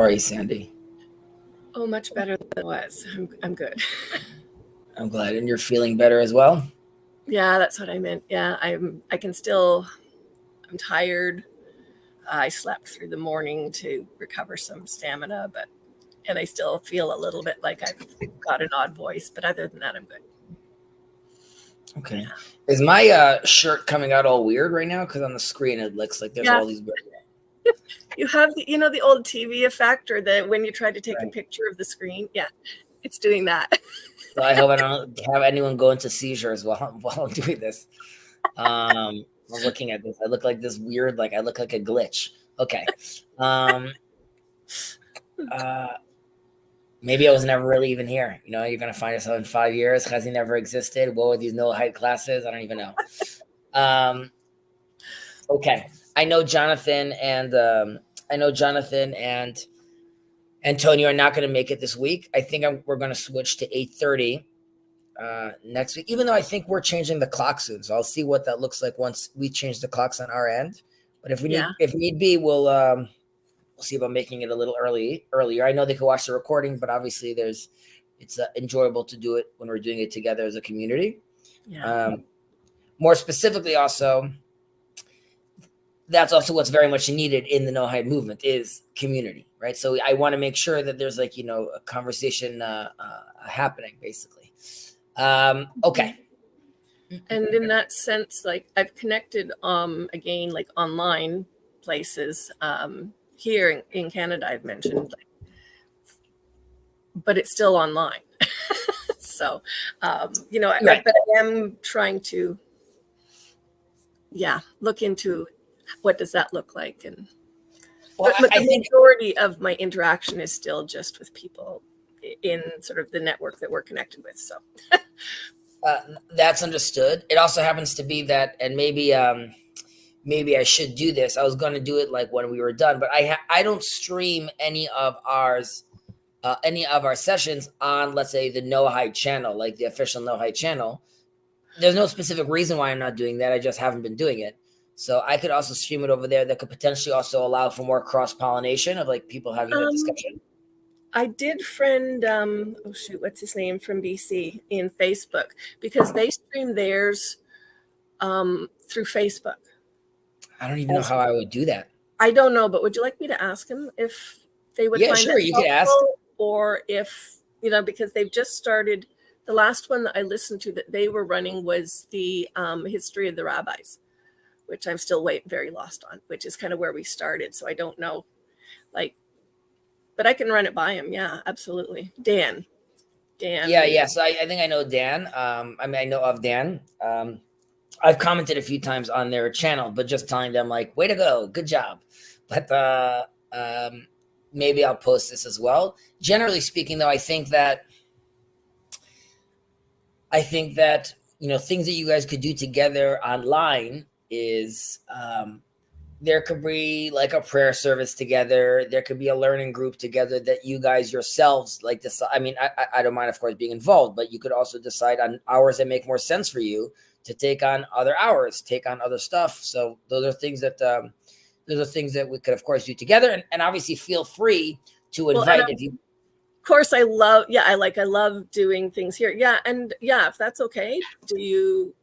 are you, Sandy? Oh, much better than it was. I'm good. I'm glad. And you're feeling better as well? Yeah, that's what I meant. Yeah, I'm tired. I slept through the morning to recover some stamina, and I still feel a little bit like I've got an odd voice, but other than that, I'm good. Okay. Yeah. Is my shirt coming out all weird right now? Because on the screen it looks like there's all these weird. You have the old TV effect, or that when you try to take a picture of the screen. Yeah, it's doing that. So I hope I don't have anyone go into seizures while I'm doing this. I'm looking at this. I look like this weird, I look like a glitch. Okay. Maybe I was never really even here. You're going to find yourself in 5 years. Has he never existed? What were these Noahide classes? I don't even know. Okay. I know Jonathan and Antonio are not going to make it this week. I think we're going to switch to 8:30 next week, even though I think we're changing the clock soon. So I'll see what that looks like once we change the clocks on our end. But if need be, we'll see about making it a little earlier. I know they can watch the recording, but obviously it's enjoyable to do it when we're doing it together as a community. Yeah. More specifically, also, that's also what's very much needed in the Noahide movement is community, right? So I want to make sure that there's a conversation happening, basically. Okay. And in that sense, I've connected again, online places here in Canada, I've mentioned, but it's still online. So right. But I am trying to look into what does that look like. And but the majority of my interaction is still just with people in sort of the network that we're connected with. So that's understood. It also happens to be that, and maybe I should do this. I was going to do it when we were done, but I don't stream any of our sessions on, let's say, the Noahide channel, the official Noahide channel. There's no specific reason why I'm not doing that. I just haven't been doing it. So I could also stream it over there. That could potentially also allow for more cross-pollination of people having that discussion. I did friend, what's his name from BC in Facebook, because they stream theirs through Facebook. I don't even know how I would do that. I don't know, but would you like me to ask him if they would find sure, it you could ask. Or if, because they've just started, the last one that I listened to that they were running was the history of the rabbis, which I'm still very lost on, which is kind of where we started. So I don't know, but I can run it by him. Yeah, absolutely. Dan. Yeah. So I think I know Dan. I know of Dan. I've commented a few times on their channel, but just telling them way to go, good job. But maybe I'll post this as well. Generally speaking, though, I think that things that you guys could do together online is there could be a prayer service together. There could be a learning group together that you guys yourselves decide. I mean, I don't mind, of course, being involved, but you could also decide on hours that make more sense for you to take on other hours, take on other stuff. So those are things that we could, of course, do together. And obviously feel free to invite if you. Of course, I love doing things here. Yeah. And if that's okay, do you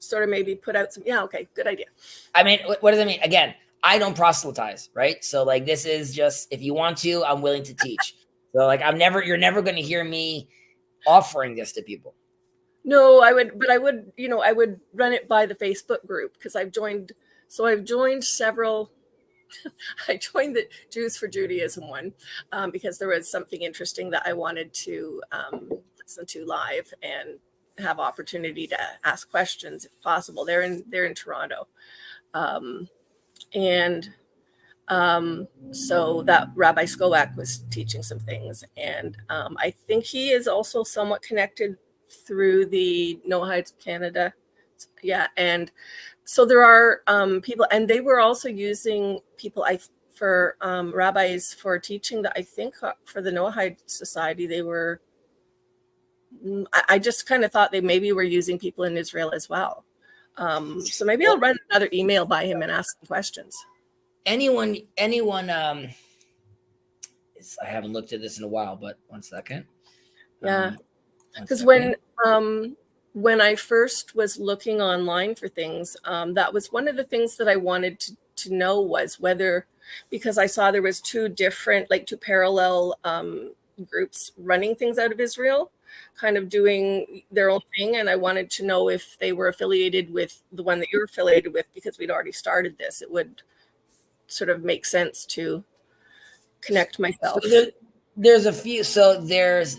sort of maybe put out some, okay, good idea. I mean, what does that mean? Again, I don't proselytize, right? So this is just, if you want to, I'm willing to teach. So you're never going to hear me offering this to people. No, I would run it by the Facebook group, because I've joined several. I joined the Jews for Judaism one because there was something interesting that I wanted to listen to live and have opportunity to ask questions if possible. They're in Toronto. So that Rabbi Skowak was teaching some things. And I think he is also somewhat connected through the Noahide Canada. Yeah. And so there are people, and they were also using people for rabbis for teaching that I think for the Noahide Society, they were, I just kind of thought they maybe were using people in Israel as well. So maybe I'll run another email by him and ask some questions. Anyone I haven't looked at this in a while, but one second. Yeah, because when I first was looking online for things, that was one of the things that I wanted to know was whether, because I saw there was two parallel groups running things out of Israel, kind of doing their own thing. And I wanted to know if they were affiliated with the one that you're affiliated with, because we'd already started this. It would sort of make sense to connect myself. So there's a few. So there's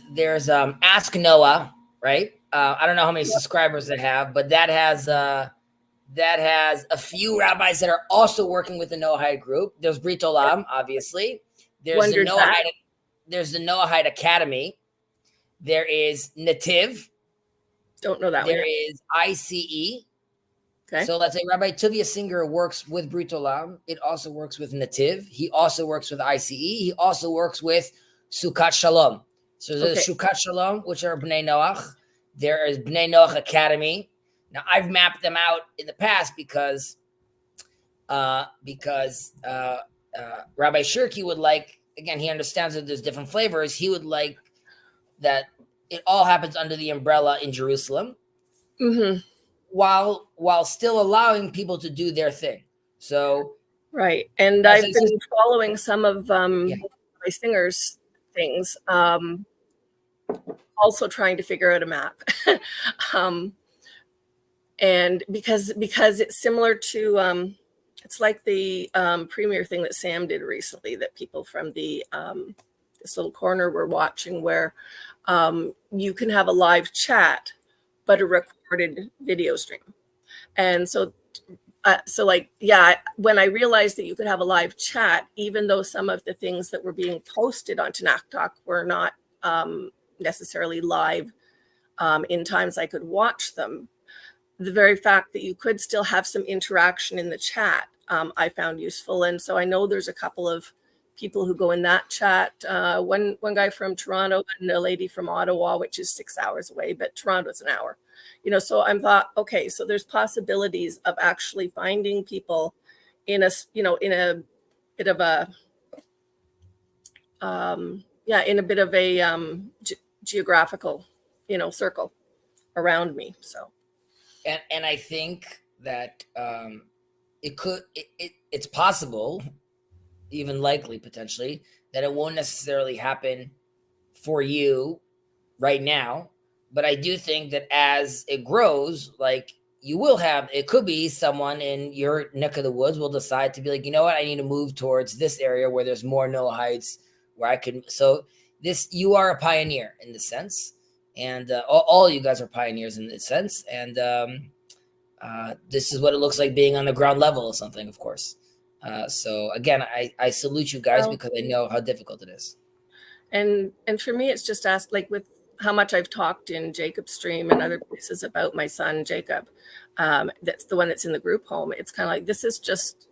Ask Noah, right? I don't know how many subscribers they have, but that has a few rabbis that are also working with the Noahide group. There's Brit Olam, obviously. There's the Noahide Academy. There is Nativ. Don't know that. There is ICE. Okay. So let's say Rabbi Tuvia Singer works with Brit Olam. It also works with Nativ. He also works with ICE. He also works with Sukkot Shalom. So there's Sukkot Shalom, which are Bnei Noach. There is Bnei Noach Academy. Now I've mapped them out in the past because Rabbi Shirky would like, again, he understands that there's different flavors. He would like that it all happens under the umbrella in Jerusalem. Mm-hmm. While still allowing people to do their thing. So right. And I've been following some of my singers' things, also trying to figure out a map. And because it's similar to it's like the premiere thing that Sam did recently that people from the this little corner were watching, where you can have a live chat but a recorded video stream. And so when I realized that you could have a live chat, even though some of the things that were being posted on Tanakh Talk were not necessarily live in times I could watch them, the very fact that you could still have some interaction in the chat, I found useful. And so I know there's a couple of people who go in that chat. One guy from Toronto and a lady from Ottawa, which is 6 hours away, but Toronto's an hour. So I thought, okay, so there's possibilities of actually finding people in a bit of a geographical, circle around me. So, and I think that it's possible, even likely potentially, that it won't necessarily happen for you right now. But I do think that as it grows, like you will have, it could be someone in your neck of the woods will decide to be like, you know what, I need to move towards this area where there's more Noahides where I can. So you are a pioneer in this sense. And all you guys are pioneers in this sense. And this is what it looks like being on the ground level of something, of course. So again, I salute you guys because I know how difficult it is. And for me, it's just asked, like with how much I've talked in Jacob's stream and other places about my son, Jacob. That's the one that's in the group home. It's kind of like, this is just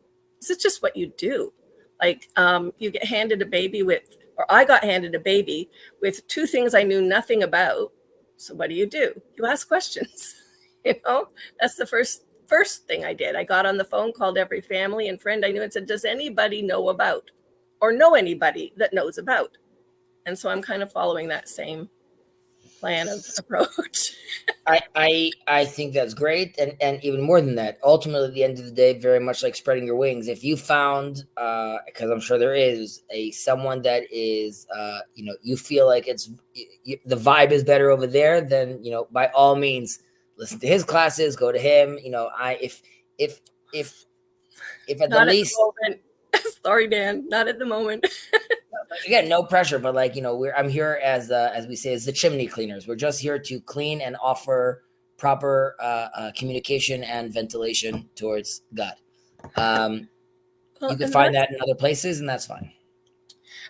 what you do. Like you get handed a baby I got handed a baby with two things I knew nothing about. So what do? You ask questions. That's the first thing I did. I got on the phone, called every family and friend I knew and said, does anybody know about or know anybody that knows about? And so I'm kind of following that same plan of approach. I think that's great. And even more than that, ultimately at the end of the day, very much like spreading your wings. If you found, because I'm sure there is someone that is, you feel like the vibe is better over there, then, by all means, listen to his classes, go to him. If at Not the least, sorry, Dan, not at the moment. Again, no pressure, but I'm here as we say, as the chimney cleaners. We're just here to clean and offer proper communication and ventilation towards God. You can find that in other places, and that's fine.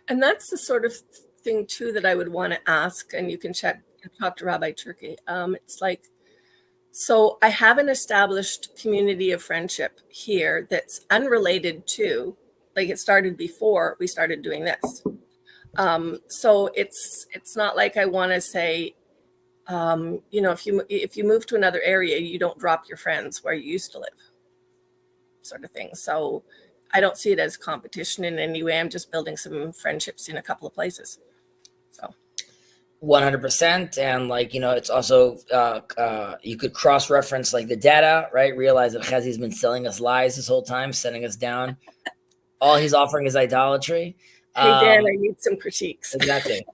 And that's the sort of thing too that I would want to ask, and you can talk to Rabbi Turkey. It's like, so I have an established community of friendship here that's unrelated to, like it started before we started doing this. So it's not like I want to say, if you move to another area, you don't drop your friends where you used to live, sort of thing. So I don't see it as competition in any way. I'm just building some friendships in a couple of places. So 100%. And like, it's also, you could cross-reference like the data, right? Realize that Chazi's been selling us lies this whole time, setting us down. All he's offering is idolatry. Hey, Dan, I need some critiques. Exactly.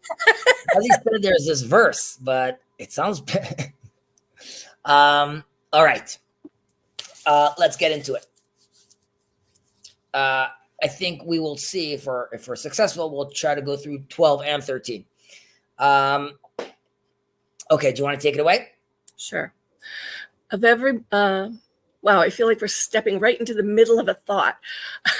Chazi said there's this verse, but it sounds bad. All right. Let's get into it. I think we will see if we're successful. We'll try to go through 12 and 13. Okay, do you want to take it away? Sure. Of every wow, I feel like we're stepping right into the middle of a thought.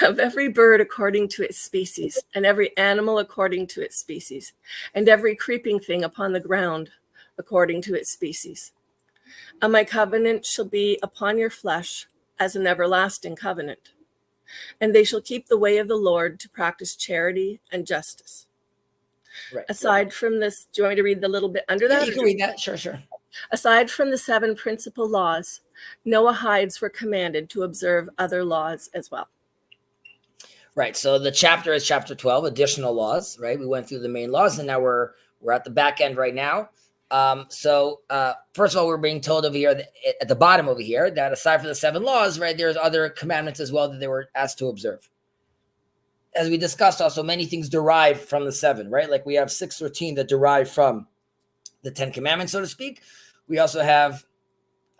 Of every bird according to its species, and every animal according to its species, and every creeping thing upon the ground according to its species. And my covenant shall be upon your flesh as an everlasting covenant. And they shall keep the way of the Lord to practice charity and justice. Right. Aside from this, do you want me to read the little bit under that? Yeah, you can read that. Sure. Aside from the 7 principal laws, Noahides were commanded to observe other laws as well. Right. So the chapter is chapter 12, additional laws, right? We went through the main laws and now we're at the back end right now. So first of all, we're being told over here that, at the bottom over here, that aside from the 7 laws, right, there's other commandments as well that they were asked to observe. As we discussed, also many things derive from the 7, right? Like we have 613 that derive from the 10 commandments, so to speak. We also have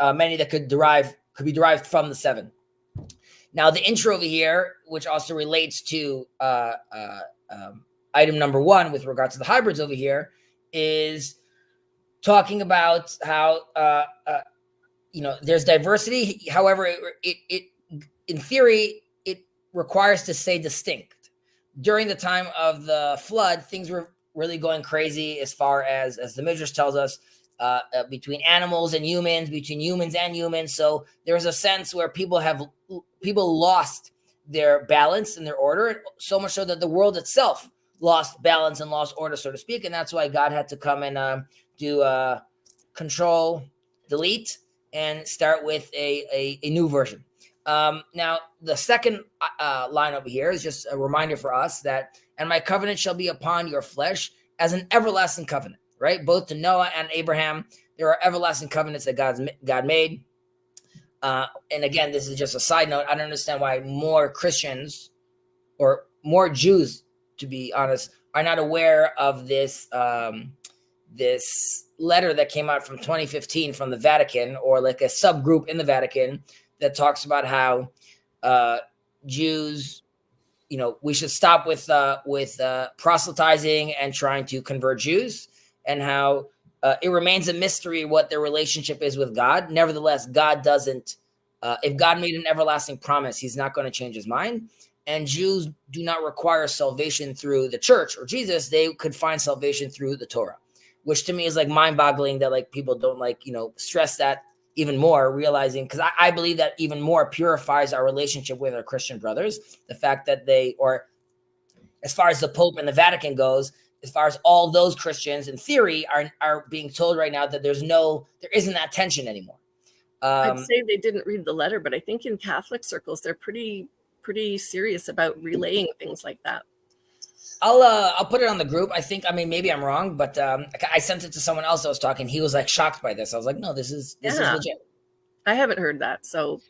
many that could be derived from the 7. Now, the intro over here, which also relates to item number 1 with regards to the hybrids over here, is talking about how there's diversity. However, it in theory it requires to stay distinct. During the time of the flood, things were really going crazy as far as the Midrash tells us, between animals and humans, between humans and humans. So there's a sense where people lost their balance and their order, so much so that the world itself lost balance and lost order, so to speak. And that's why God had to come and do control, delete, and start with a new version. Now, the second line over here is just a reminder for us that, and my covenant shall be upon your flesh as an everlasting covenant, right? Both to Noah and Abraham, there are everlasting covenants that God made. And again, this is just a side note. I don't understand why more Christians or more Jews, to be honest, are not aware of this this letter that came out from 2015 from the Vatican, or like a subgroup in the Vatican that talks about how Jews, we should stop with proselytizing and trying to convert Jews, and how it remains a mystery what their relationship is with God. Nevertheless, God doesn't, if God made an everlasting promise, he's not going to change his mind. And Jews do not require salvation through the church or Jesus. They could find salvation through the Torah, which to me is like mind-boggling that like people don't stress that even more, realizing, because I believe that even more purifies our relationship with our Christian brothers. The fact that or as far as the Pope and the Vatican goes, as far as all those Christians in theory are being told right now that there isn't that tension anymore. I'd say they didn't read the letter, but I think in Catholic circles, they're pretty serious about relaying things like that. I'll put it on the group. Maybe I'm wrong, but I sent it to someone else that was talking. He was like shocked by this. I was like, no, this is legit. I haven't heard that. So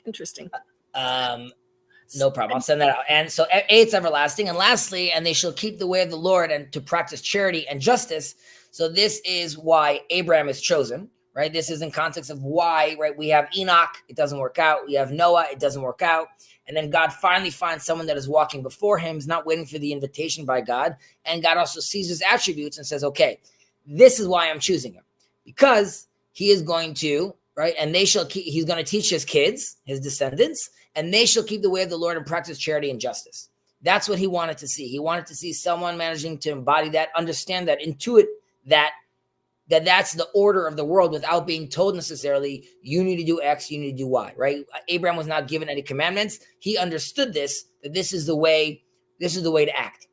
interesting. No problem. I'll send that out. And so it's everlasting. And lastly, and they shall keep the way of the Lord and to practice charity and justice. So this is why Abraham is chosen, right? This is in context of why, right? We have Enoch. It doesn't work out. We have Noah. It doesn't work out. And then God finally finds someone that is walking before him, is not waiting for the invitation by God. And God also sees his attributes and says, okay, this is why I'm choosing him, because he is going to, right? And he's going to teach his kids, his descendants, and they shall keep the way of the Lord and practice charity and justice. That's what he wanted to see. He wanted to see someone managing to embody that, understand that, intuit that's the order of the world without being told necessarily, you need to do X, you need to do Y, right? Abraham was not given any commandments. He understood that this is the way to act.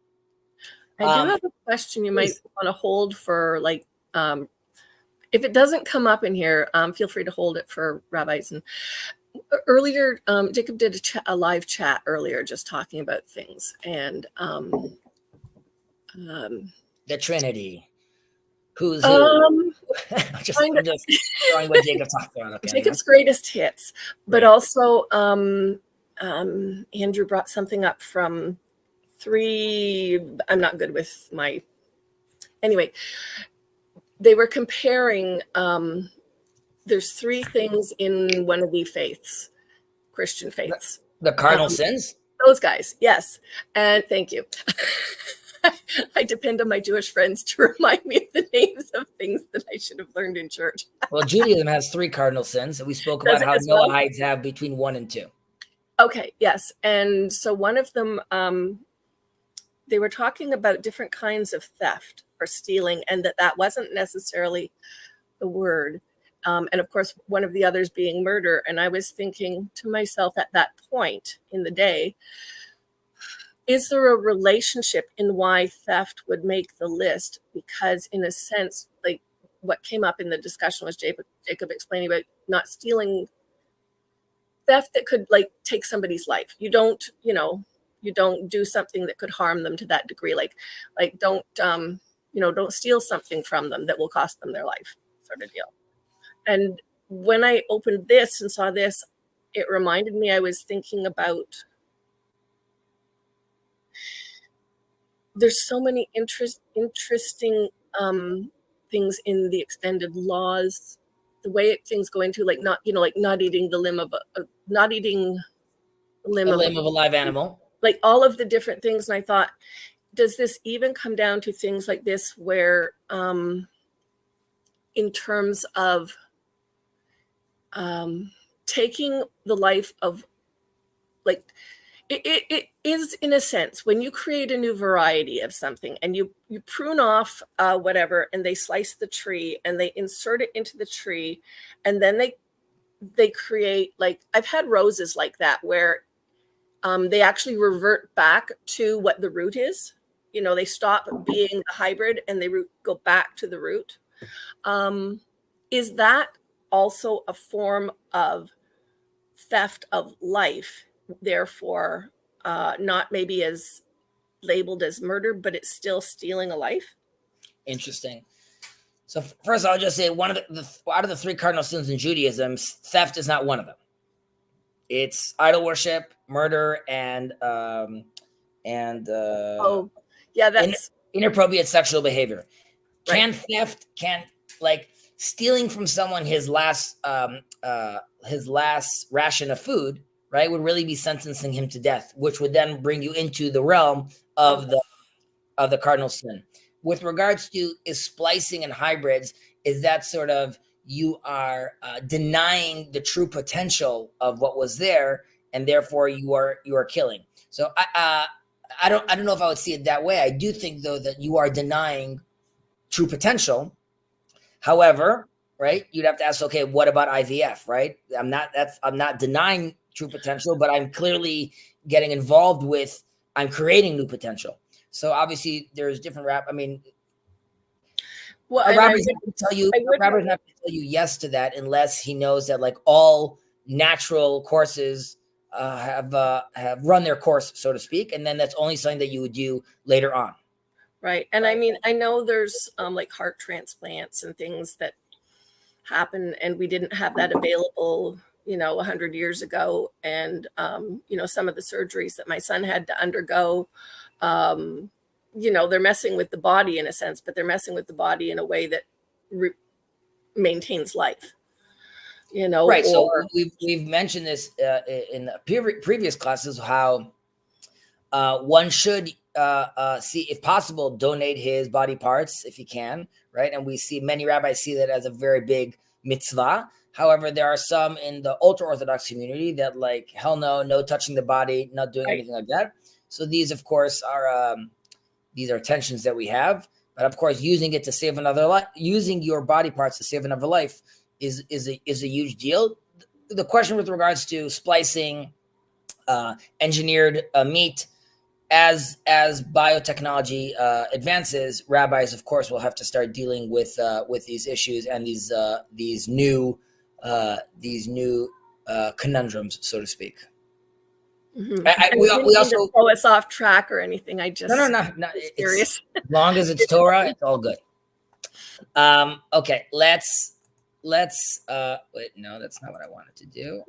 I do have a question you might want to hold for if it doesn't come up in here, feel free to hold it for Rabbi Eisen. earlier, Jacob did a live chat earlier, just talking about things, and the Trinity. Who's who? I'm just throwing what Jacob talked about. Okay, Jacob's greatest hits, but also Andrew brought something up from 3. I'm not good with my. Anyway, they were comparing. There's 3 things in one of the faiths, Christian faiths. The cardinal sins? Those guys, yes. And thank you. I depend on my Jewish friends to remind me of the names of things that I should have learned in church. Well, Judaism has 3 cardinal sins, and we spoke about how Noahides have between 1 and 2. Okay, yes. And so one of them, they were talking about different kinds of theft or stealing, and that wasn't necessarily the word. And of course, one of the others being murder. And I was thinking to myself at that point in the day, is there a relationship in why theft would make the list? Because in a sense, like what came up in the discussion was Jacob explaining about not stealing, theft that could like take somebody's life. You don't do something that could harm them to that degree. Like don't steal something from them that will cost them their life, sort of deal. And when I opened this and saw this, it reminded me, I was thinking about, there's so many interesting things in the extended laws, the way things go into like not eating the limb of a live animal, like all of the different things. And I thought, does this even come down to things like this where in terms of taking the life of, like, it is in a sense when you create a new variety of something and you prune off whatever, and they slice the tree and they insert it into the tree, and then they create, like, I've had roses like that where they actually revert back to what the root is. They stop being a hybrid and they go back to the root. Is that also a form of theft of life, therefore not maybe as labeled as murder, but it's still stealing a life? Interesting. So first I'll just say out of the 3 cardinal sins in Judaism, theft is not one of them. It's idol worship, murder, and that's inappropriate sexual behavior. Right. Can stealing from someone his last ration of food, right, would really be sentencing him to death, which would then bring you into the realm of the cardinal sin. With regards to is splicing and hybrids, is that sort of you are denying the true potential of what was there, and therefore you are killing. So I don't know if I would see it that way. I do think though that you are denying true potential. However, right, you'd have to ask, okay, what about IVF, right? I'm not denying true potential, but I'm clearly getting involved with, I'm creating new potential. So obviously there's different a rabbi's not going to tell you yes to that unless he knows that like all natural courses have run their course, so to speak, and then that's only something that you would do later on. Right. And I mean, I know there's like heart transplants and things that happen, and we didn't have that available, 100 years ago. And, some of the surgeries that my son had to undergo, they're messing with the body in a sense, but they're messing with the body in a way that maintains life, Right. So we've mentioned this in the previous classes, how one should see, if possible, donate his body parts if he can, right? And we see many rabbis see that as a very big mitzvah. However, there are some in the ultra-Orthodox community that like, hell no touching the body, not doing anything like that. So these, of course, are tensions that we have. But of course, using it to save another life, using your body parts to save another life is a huge deal. The question with regards to splicing engineered meat, as biotechnology advances, rabbis, of course, will have to start dealing with these issues and these new conundrums, so to speak. Mm-hmm. We didn't mean also to throw us off track or anything. I just no. was curious. As long as it's Torah, it's all good. Okay, let's wait. No, that's not what I wanted to do.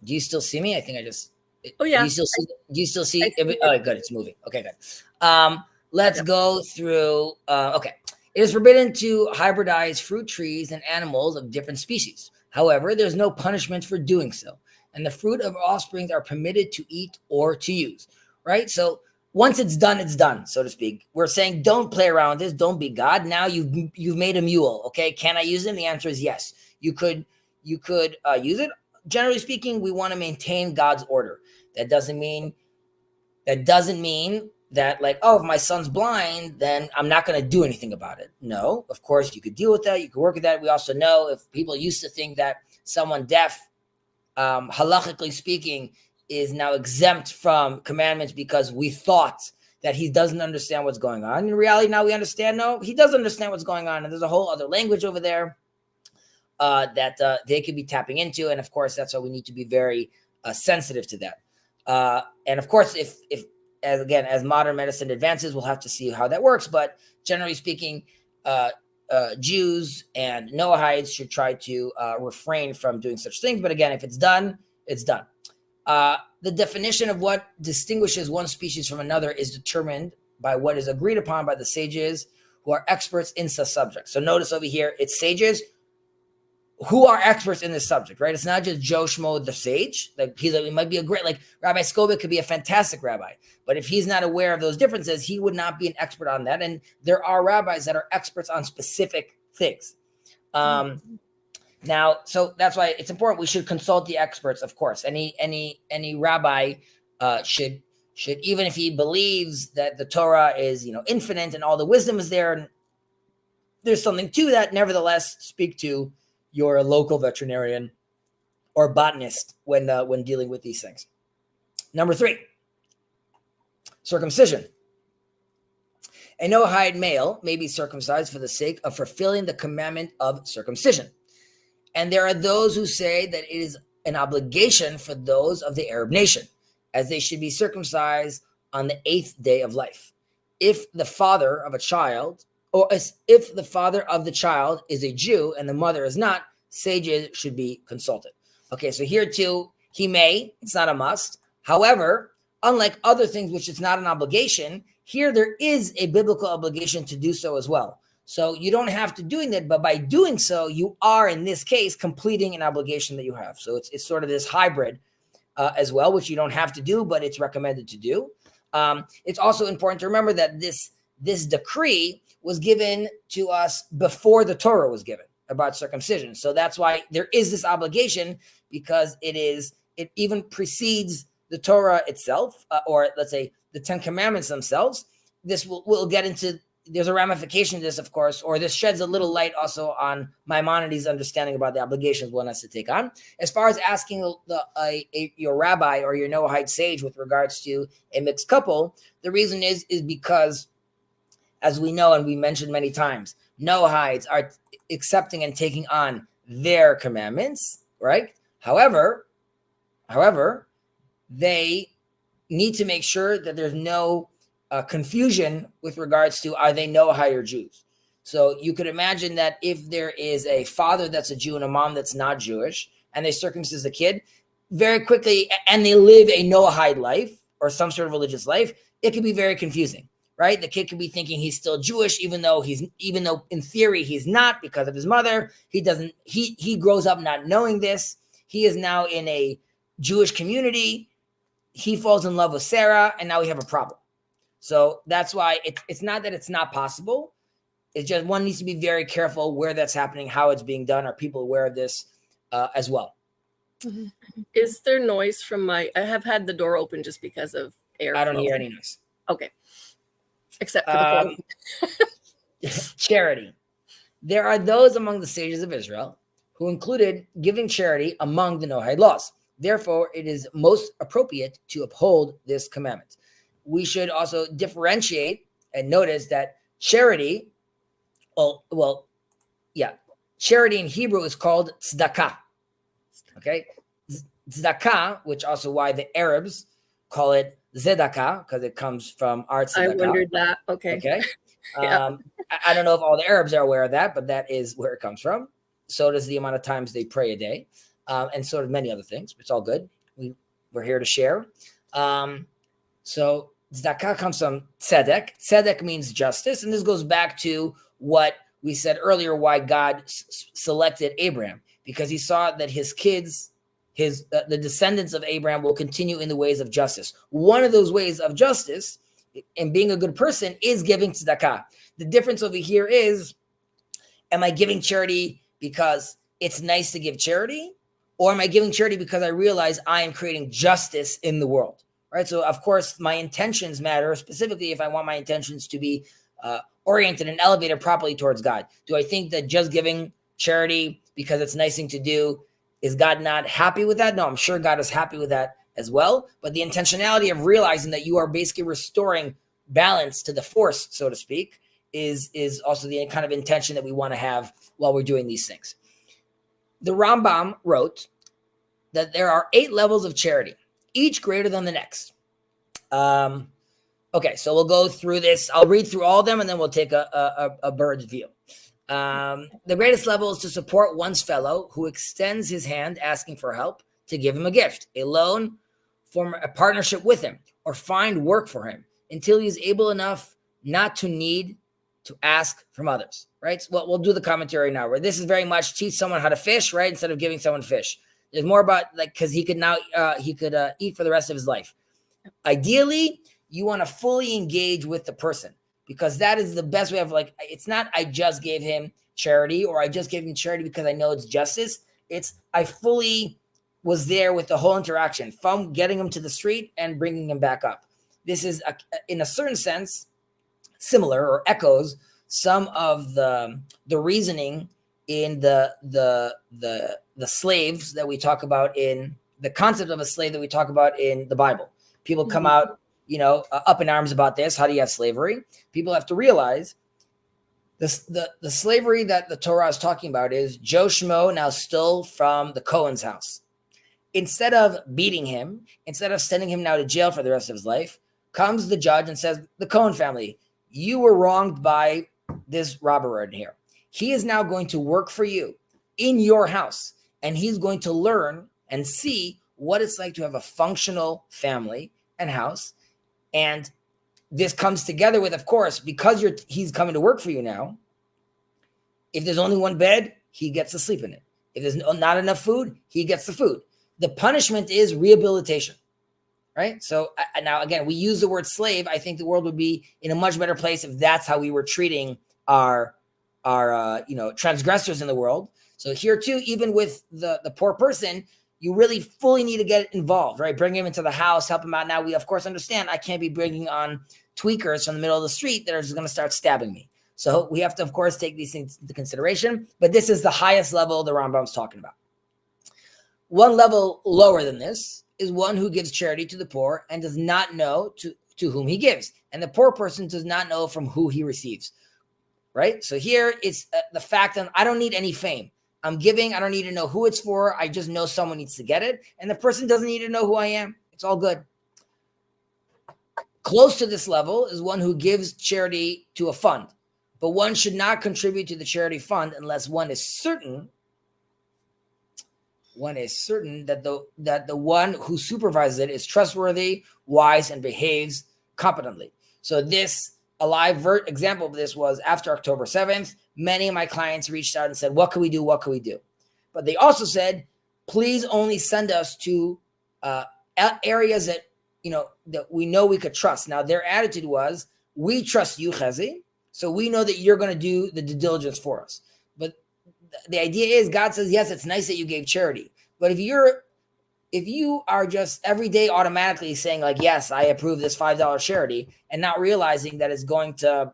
Do you still see me? I think I just. Oh yeah. Do you still see? Do you still see? see Oh, good. It's moving. Okay, good. Let's go through. Okay. It is forbidden to hybridize fruit trees and animals of different species. However, there's no punishment for doing so, and the fruit of offspring are permitted to eat or to use. Right. So once it's done, so to speak. We're saying don't play around with this. Don't be God. Now you've made a mule. Okay. Can I use it? The answer is yes. You could use it. Generally speaking, we want to maintain God's order. That doesn't mean that like, oh, if my son's blind, then I'm not going to do anything about it. No, of course you could deal with that. You could work with that. We also know if people used to think that someone deaf, halachically speaking, is now exempt from commandments because we thought that he doesn't understand what's going on. In reality, now we understand, no, he does understand what's going on. And there's a whole other language over there that they could be tapping into. And of course, that's why we need to be very sensitive to that. And of course, if as modern medicine advances, we'll have to see how that works. But generally speaking, Jews and Noahides should try to refrain from doing such things. But again, if it's done, it's done. The definition of what distinguishes one species from another is determined by what is agreed upon by the sages who are experts in such subjects. So notice over here, it's sages who are experts in this subject, right? It's not just Joe Schmo, the sage. Like he might be a great, like Rabbi Skobik could be a fantastic rabbi, but if he's not aware of those differences, he would not be an expert on that. And there are rabbis that are experts on specific things. Now, so that's why it's important. We should consult the experts, of course. Any rabbi should, even if he believes that the Torah is, infinite and all the wisdom is there, and there's something to that, nevertheless, speak to your local veterinarian or botanist when dealing with these things. Number 3, circumcision. A Noahide male may be circumcised for the sake of fulfilling the commandment of circumcision. And there are those who say that it is an obligation for those of the Arab nation, as they should be circumcised on the 8th day of life. If the father of a child, or if the father of the child is a Jew and the mother is not, sages should be consulted. Okay, so here too, it's not a must. However, unlike other things, which is not an obligation, here there is a biblical obligation to do so as well. So you don't have to doing that, but by doing so, you are, in this case, completing an obligation that you have. So it's sort of this hybrid as well, which you don't have to do, but it's recommended to do. It's also important to remember that this decree was given to us before the Torah was given about circumcision. So that's why there is this obligation, because it even precedes the Torah itself, or let's say the 10 Commandments themselves. This we'll get into. There's a ramification to this, of course, or this sheds a little light also on Maimonides' understanding about the obligations one has to take on. As far as asking your rabbi or your Noahide sage with regards to a mixed couple, the reason is because, as we know and we mentioned many times, Noahides are accepting and taking on their commandments, right? However, they need to make sure that there's no confusion with regards to, are they Noahide or Jews? So you could imagine that if there is a father that's a Jew and a mom that's not Jewish, and they circumcise the kid very quickly, and they live a Noahide life or some sort of religious life, it can be very confusing, right? The kid could be thinking he's still Jewish, even though in theory he's not, because of his mother. He grows up not knowing this. He is now in a Jewish community. He falls in love with Sarah, and now we have a problem. So that's why it's not that it's not possible. It's just one needs to be very careful where that's happening, how it's being done. Are people aware of this as well? Is there noise from I have had the door open just because of air. I don't hear any noise. Okay. Except for the phone. Charity. There are those among the sages of Israel who included giving charity among the Noahide laws. Therefore, it is most appropriate to uphold this commandment. We should also differentiate and notice that charity, charity in Hebrew is called tzedakah. Okay? tzedakah, which also why the Arabs call it zedakah, because it comes from our tzedakah. I wondered that. Okay. Yeah. I don't know if all the Arabs are aware of that, but that is where it comes from. So does the amount of times they pray a day, and so do many other things. It's all good. We're here to share. So tzedakah comes from tzedek. Tzedek means justice, and this goes back to what we said earlier, why God selected Abraham, because he saw that his kids, the descendants of Abraham, will continue in the ways of justice. One of those ways of justice and being a good person is giving tzedakah. The difference over here is, am I giving charity because it's nice to give charity, or am I giving charity because I realize I am creating justice in the world, right? So of course my intentions matter, specifically if I want my intentions to be oriented and elevated properly towards God. Do I think that just giving charity because it's a nice thing to do, is God not happy with that? No, I'm sure God is happy with that as well. But the intentionality of realizing that you are basically restoring balance to the force, so to speak, is also the kind of intention that we want to have while we're doing these things. The Rambam wrote that there are 8 levels of charity, each greater than the next. Okay, so we'll go through this. I'll read through all of them, and then we'll take a bird's view. The greatest level is to support one's fellow who extends his hand asking for help, to give him a gift, a loan, form a partnership with him, or find work for him until he's able enough not to need to ask from others, right? So we'll do the commentary now, where this is very much teach someone how to fish, right? Instead of giving someone fish. There's more about, like, because he could now eat for the rest of his life. Ideally, you want to fully engage with the person, because that is the best way of, like, it's not I just gave him charity, or I just gave him charity because I know it's justice. It's I fully was there with the whole interaction, from getting him to the street and bringing him back up. This is, in a certain sense, similar or echoes some of the reasoning in the slaves that we talk about, in the concept of a slave that we talk about in the Bible. People come out, up in arms about this. How do you have slavery? People have to realize the slavery that the Torah is talking about is Joe Schmo now stole from the Cohen's house. Instead of beating him, instead of sending him now to jail for the rest of his life, comes the judge and says, the Cohen family, you were wronged by this robber in here. He is now going to work for you in your house, and he's going to learn and see what it's like to have a functional family and house. And this comes together with, of course, because he's coming to work for you now. If there's only one bed, he gets to sleep in it. If there's not enough food, he gets the food. The punishment is rehabilitation, right? So now, again, we use the word slave. I think the world would be in a much better place if that's how we were treating our transgressors in the world. So here too, even with the poor person, you really fully need to get involved, right? Bring him into the house, help him out. Now, we, of course, understand I can't be bringing on tweakers from the middle of the street that are just going to start stabbing me. So we have to, of course, take these things into consideration. But this is the highest level the Rambam's talking about. One level lower than this is one who gives charity to the poor and does not know to whom he gives. And the poor person does not know from who he receives, right? So here it's the fact that I don't need any fame. I'm giving. I don't need to know who it's for. I just know someone needs to get it. And the person doesn't need to know who I am. It's all good. Close to this level is one who gives charity to a fund. But one should not contribute to the charity fund unless one is certain that the one who supervises it is trustworthy, wise, and behaves competently. So this, a live example of this was after October 7th, many of my clients reached out and said, what can we do? What can we do? But they also said, please only send us to areas that, that we know we could trust. Now, their attitude was, we trust you, Chazi, so we know that you're going to do the due diligence for us. But the idea is, God says, yes, it's nice that you gave charity. But if you are just every day automatically saying, like, yes, I approve this $5 charity, and not realizing that it's going to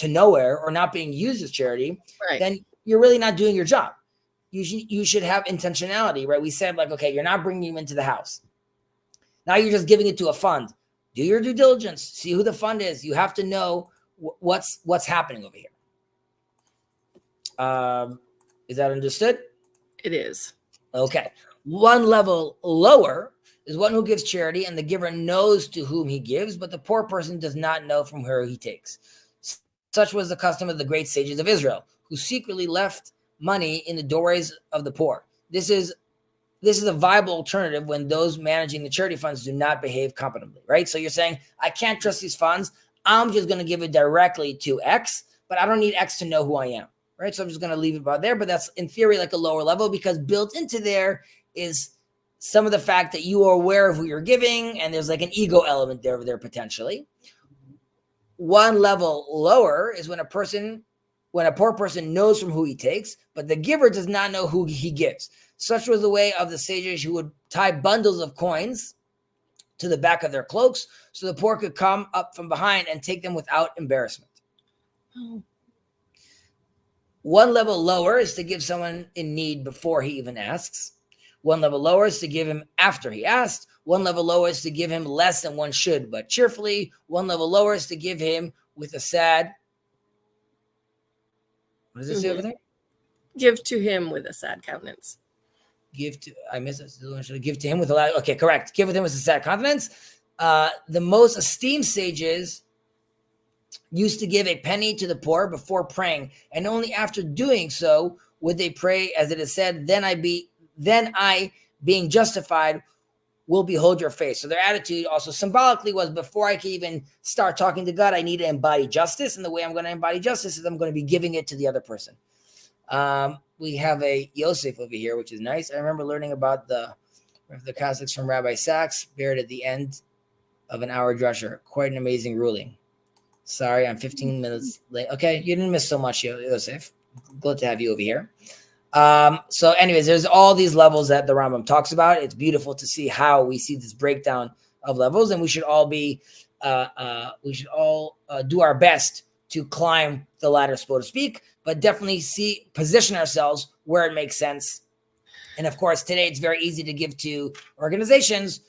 nowhere or not being used as charity, right, then you're really not doing your job. You should have intentionality, right? We said, like, okay, you're not bringing him into the house. Now you're just giving it to a fund. Do your due diligence. See who the fund is. You have to know what's happening over here. Is that understood? It is. Okay. One level lower is one who gives charity, and the giver knows to whom he gives, but the poor person does not know from where he takes. Such was the custom of the great sages of Israel, who secretly left money in the doorways of the poor. This is a viable alternative when those managing the charity funds do not behave competently, right? So you're saying, I can't trust these funds. I'm just going to give it directly to X, but I don't need X to know who I am, right? So I'm just going to leave it about there. But that's in theory like a lower level, because built into there is some of the fact that you are aware of who you're giving, and there's like an ego element there potentially. One level lower is when a poor person knows from who he takes, but the giver does not know who he gives. Such was the way of the sages who would tie bundles of coins to the back of their cloaks so the poor could come up from behind and take them without embarrassment. Oh. One level lower is to give someone in need before he even asks. One level lower is to give him after he asked. One level lower is to give him less than one should, but cheerfully. One level lower is to give him with a sad. What does it say over there? Give to him with a sad countenance. Give to him with a loud. Okay, correct. Give with him with a sad countenance. The most esteemed sages used to give a penny to the poor before praying, and only after doing so would they pray, as it is said, then I, being justified, will behold your face. So their attitude also symbolically was, before I can even start talking to God, I need to embody justice. And the way I'm going to embody justice is I'm going to be giving it to the other person. We have a Yosef over here, which is nice. I remember learning about the Catholics from Rabbi Sachs, buried at the end of an hour drasher. Quite an amazing ruling. Sorry, I'm 15 minutes late. Okay, you didn't miss so much, Yosef. Glad to have you over here. So anyways, there's all these levels that the Rambam talks about. It's beautiful to see how we see this breakdown of levels, and we should all do our best to climb the ladder, so to speak, but definitely position ourselves where it makes sense. And of course, today it's very easy to give to organizations,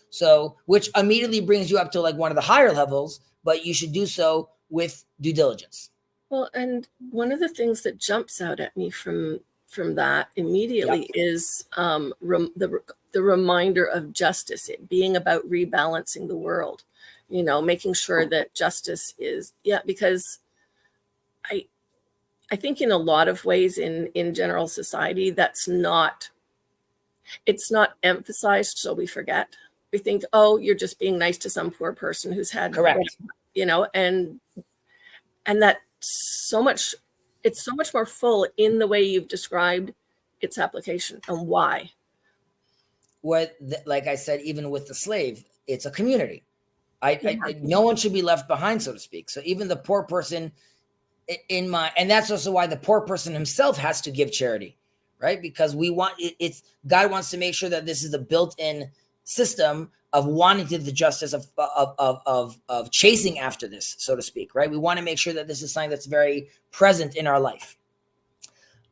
which immediately brings you up to like one of the higher levels, but you should do so with due diligence. Well, and one of the things that jumps out at me from that immediately is the reminder of justice, it being about rebalancing the world, making sure that justice is, because I think in a lot of ways in general society, it's not emphasized. So we forget, we think, oh, you're just being nice to some poor person who's had, correct, and that it's so much more full in the way you've described its application and why. Like I said, even with the slave, it's a community. No one should be left behind, so to speak. So even the poor person and that's also why the poor person himself has to give charity, right? Because God wants to make sure that this is a built-in system of wanting to the justice of chasing after this, so to speak, right? We want to make sure that this is something that's very present in our life.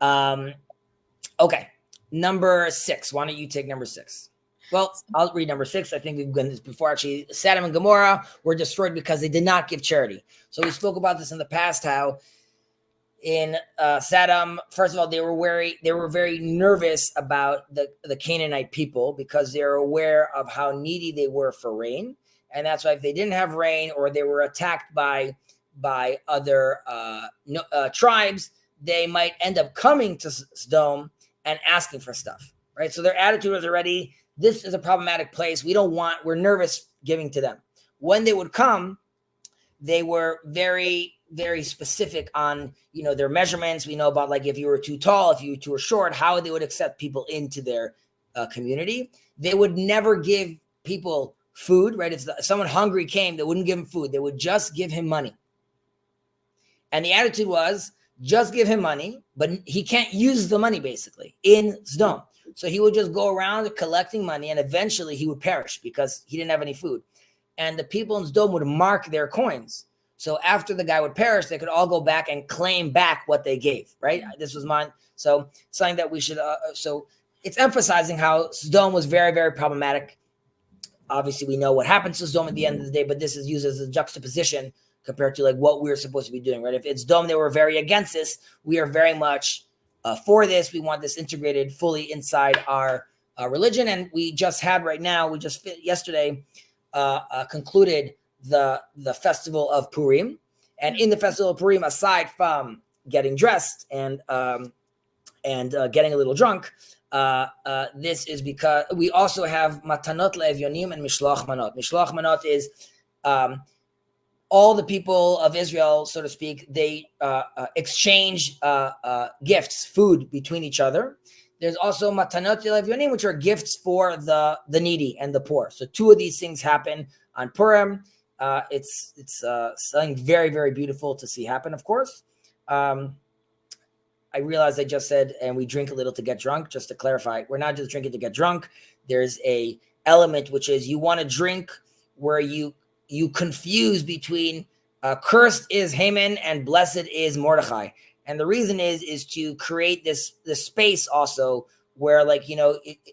Okay, number 6. Why don't you take number 6? Well, I'll read number 6. I think we've done this before. Actually, Sodom and Gomorrah were destroyed because they did not give charity. So we spoke about this in the past, how in Sodom, first of all, they were very nervous about the Canaanite people because they were aware of how needy they were for rain. And that's why if they didn't have rain or they were attacked by other tribes, they might end up coming to Sodom and asking for stuff, right? So their attitude was already, this is a problematic place. We're nervous giving to them. When they would come, they were very, very specific on, their measurements. We know about like if you were too tall, if you were too short, how they would accept people into their community. They would never give people food, right? If someone hungry came, they wouldn't give him food. They would just give him money. And the attitude was just give him money, but he can't use the money basically in Sodom. So he would just go around collecting money and eventually he would perish because he didn't have any food. And the people in Sodom would mark their coins. So after the guy would perish, they could all go back and claim back what they gave, right? This was mine. So something that we should, so it's emphasizing how Sodom was very, very problematic. Obviously, we know what happened to Sodom at the end of the day, but this is used as a juxtaposition compared to like what we're supposed to be doing, right? If it's Sodom, they were very against this. We are very much for this. We want this integrated fully inside our religion. And we just yesterday concluded the festival of Purim. And in the festival of Purim, aside from getting dressed and getting a little drunk, this is because we also have matanot le'evyonim and mishloach manot. Mishloach manot is all the people of Israel, so to speak, they exchange gifts, food between each other. There's also matanot le'evyonim, which are gifts for the needy and the poor. So two of these things happen on Purim. It's something very, very beautiful to see happen, of course. I realized I just said, and we drink a little to get drunk. Just to clarify, we're not just drinking to get drunk. There's a element, which is you want to drink where you confuse between cursed is Haman and blessed is Mordechai. And the reason is to create this space also where, like,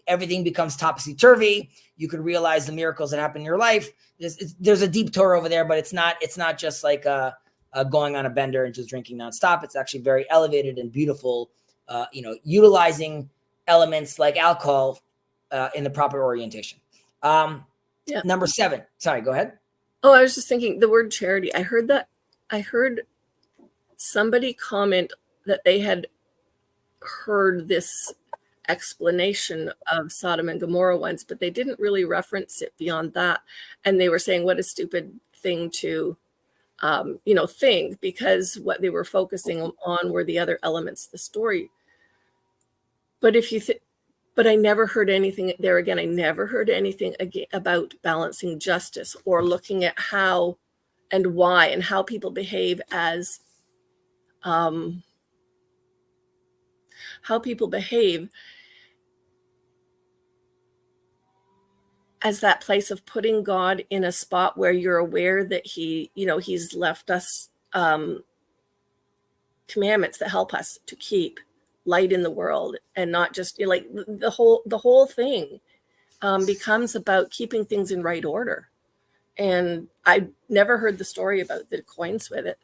everything becomes topsy-turvy. You could realize the miracles that happen in your life. There's a deep Torah over there, but it's not just like going on a bender and just drinking nonstop. It's actually very elevated and beautiful, utilizing elements like alcohol in the proper orientation. Number 7. Sorry, go ahead. Oh, I was just thinking the word charity. I heard somebody comment that they had heard this explanation of Sodom and Gomorrah once, but they didn't really reference it beyond that. And they were saying, what a stupid thing to think, because what they were focusing on were the other elements of the story. But but I never heard anything there again. I never heard anything about balancing justice or looking at how and why and how people behave as that place of putting God in a spot where you're aware that he's left us commandments that help us to keep light in the world, and not just like the whole thing becomes about keeping things in right order. And I never heard the story about the coins with it.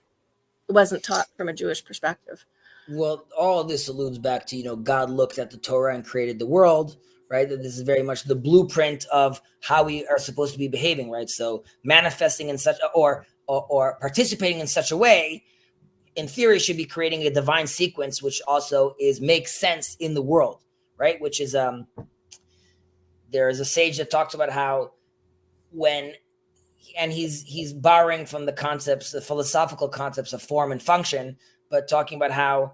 It wasn't taught from a Jewish perspective. Well, all of this alludes back to, God looked at the Torah and created the world, right? That this is very much the blueprint of how we are supposed to be behaving, right? So manifesting in such or participating in such a way, in theory, should be creating a divine sequence, which also makes sense in the world, right? Which is there is a sage that talks about how he's borrowing from the philosophical concepts of form and function, but talking about how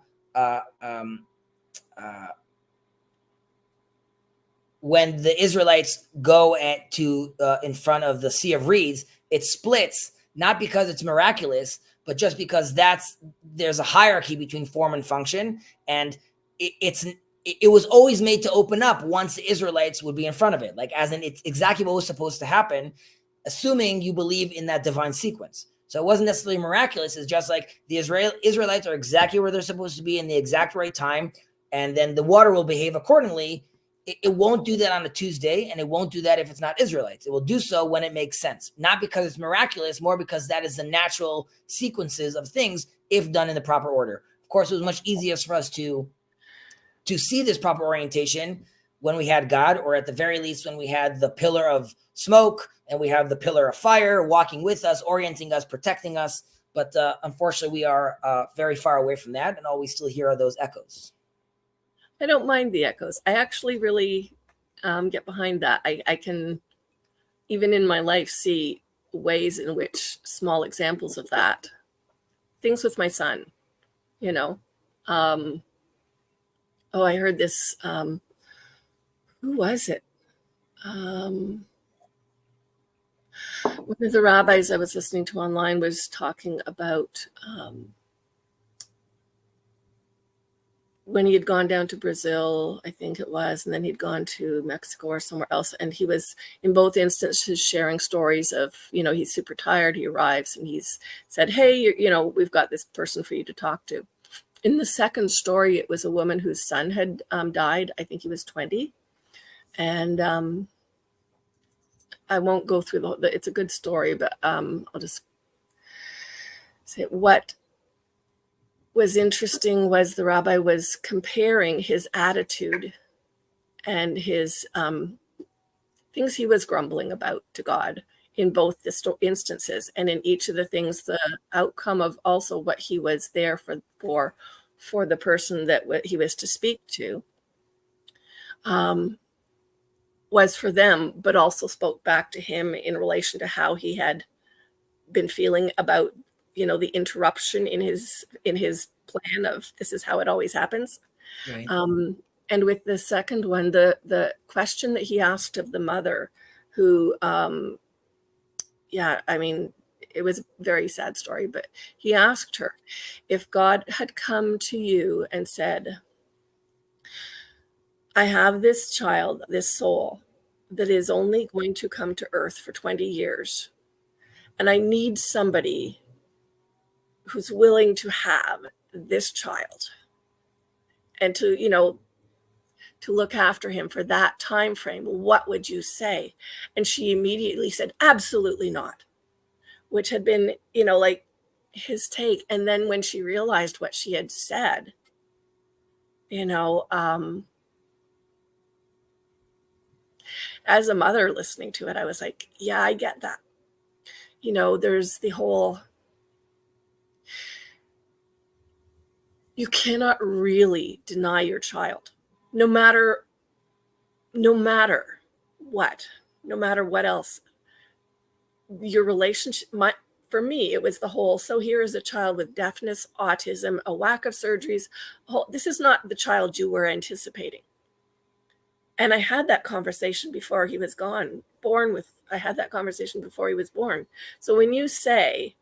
when the Israelites go in front of the Sea of Reeds, it splits, not because it's miraculous, but just because there's a hierarchy between form and function, and it was always made to open up once the Israelites would be in front of it, like as in it's exactly what was supposed to happen, assuming you believe in that divine sequence. So it wasn't necessarily miraculous. It's just like the Israelites are exactly where they're supposed to be in the exact right time, and then the water will behave accordingly. It won't do that on a Tuesday, and it won't do that if it's not Israelites. It will do so when it makes sense, not because it's miraculous, more because that is the natural sequences of things if done in the proper order. Of course, it was much easier for us to see this proper orientation when we had God, or at the very least when we had the pillar of smoke and we have the pillar of fire walking with us, orienting us, protecting us. But unfortunately, we are very far away from that, and all we still hear are those echoes. I don't mind the echoes. I actually really get behind that. I can, even in my life, see ways in which small examples of that. Things with my son, I heard this. Who was it? One of the rabbis I was listening to online was talking about when he had gone down to Brazil, I think it was, and then he'd gone to Mexico or somewhere else. And he was, in both instances, sharing stories of, he's super tired. He arrives and he's said, hey, we've got this person for you to talk to. In the second story, it was a woman whose son had died. I think he was 20. And I won't go through it's a good story, but I'll just say what was interesting was the rabbi was comparing his attitude and his things he was grumbling about to God in both the instances, and in each of the things, the outcome of also what he was there for the person that he was to speak to, was for them, but also spoke back to him in relation to how he had been feeling about, the interruption in his plan of this is how it always happens. Right. And with the second one, the question that he asked of the mother, who, it was a very sad story, but he asked her if God had come to you and said, I have this child, this soul that is only going to come to earth for 20 years, and I need somebody who's willing to have this child and to look after him for that time frame, what would you say? And she immediately said, absolutely not, which had been, like his take. And then when she realized what she had said, as a mother listening to it, I was like, yeah, I get that. There's the whole, you cannot really deny your child, no matter what, no matter what else. Your relationship, for me, it was the whole, so here is a child with deafness, autism, a whack of surgeries. This is not the child you were anticipating. And I had that conversation before he was I had that conversation before he was born. So when you say,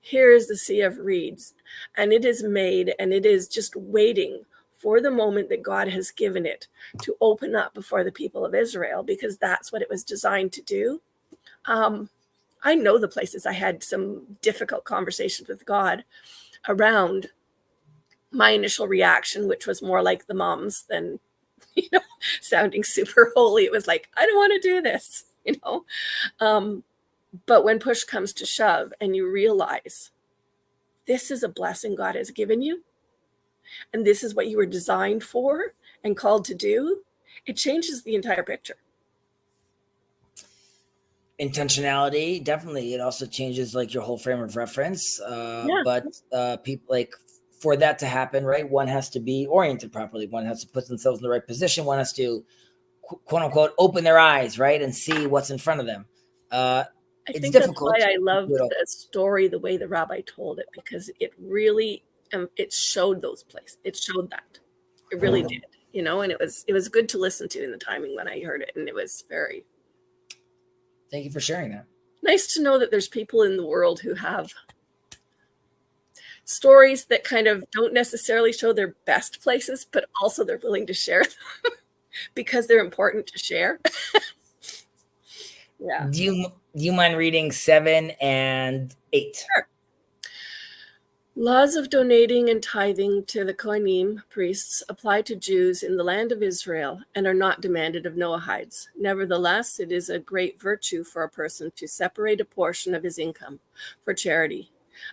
here is the sea of reeds, and it is made, and it is just waiting for the moment that God has given it to open up before the people of Israel, because that's what it was designed to do. I know the places I had some difficult conversations with God around my initial reaction, which was more like the mom's than, sounding super holy. It was like, I don't want to do this, but when push comes to shove and you realize this is a blessing God has given you, and this is what you were designed for and called to do, it changes the entire picture. Intentionality, definitely. It also changes like your whole frame of reference. But people, like, for that to happen, right, one has to be oriented properly. One has to put themselves in the right position. One has to, quote unquote, open their eyes, right, and see what's in front of them. I think difficult. That's why I loved the story, the way the rabbi told it, because it really, it showed those places. It showed that. It really did, and it was good to listen to in the timing when I heard it. And it was very. Thank you for sharing that. Nice to know that there's people in the world who have stories that kind of don't necessarily show their best places, but also they're willing to share them because they're important to share. Yeah. Do you mind reading 7 and 8? Sure. Laws of donating and tithing to the Kohanim priests apply to Jews in the land of Israel and are not demanded of Noahides. Nevertheless, it is a great virtue for a person to separate a portion of his income for charity,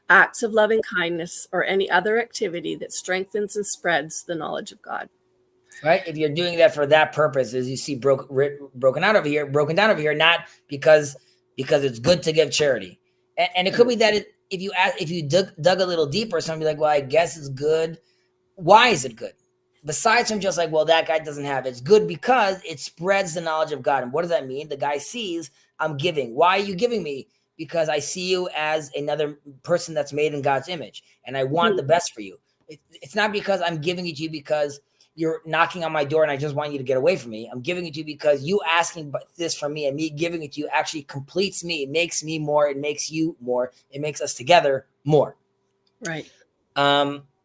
acts of loving kindness, or any other activity that strengthens and spreads the knowledge of God. Right? If you're doing that for that purpose, as you see broken down over here, not because it's good to give charity. And it could be that if you dug a little deeper, somebody like, well, I guess it's good. Why is it good? Besides from just like, well, that guy doesn't have it. It's good because it spreads the knowledge of God. And what does that mean? The guy sees I'm giving. Why are you giving me? Because I see you as another person that's made in God's image, and I want the best for you. It's not because I'm giving it to you because you're knocking on my door and I just want you to get away from me. I'm giving it to you because you asking this from me and me giving it to you actually completes me. It makes me more. It makes you more. It makes us together more. Right.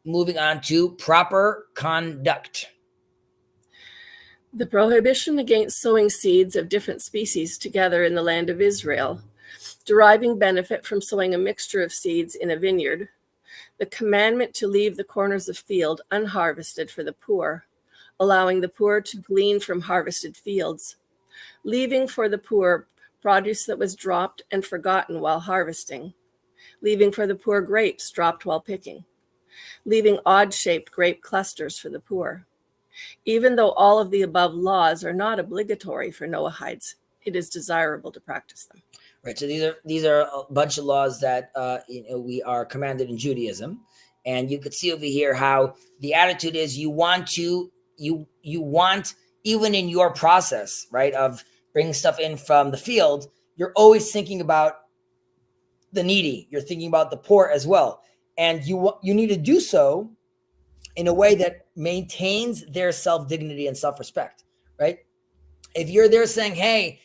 Moving on to proper conduct. The prohibition against sowing seeds of different species together in the land of Israel, deriving benefit from sowing a mixture of seeds in a vineyard, the commandment to leave the corners of field unharvested for the poor, allowing the poor to glean from harvested fields, leaving for the poor produce that was dropped and forgotten while harvesting, leaving for the poor grapes dropped while picking, leaving odd-shaped grape clusters for the poor, Even though all of the above laws are not obligatory for Noahides, it is desirable to practice them. Right. So these are a bunch of laws that we are commanded in Judaism, and you could see over here how the attitude is you want even in your process, right, of bringing stuff in from the field, you're always thinking about the needy. You're thinking about the poor as well, and you need to do so in a way that maintains their self-dignity and self-respect, right? If you're there saying, hey,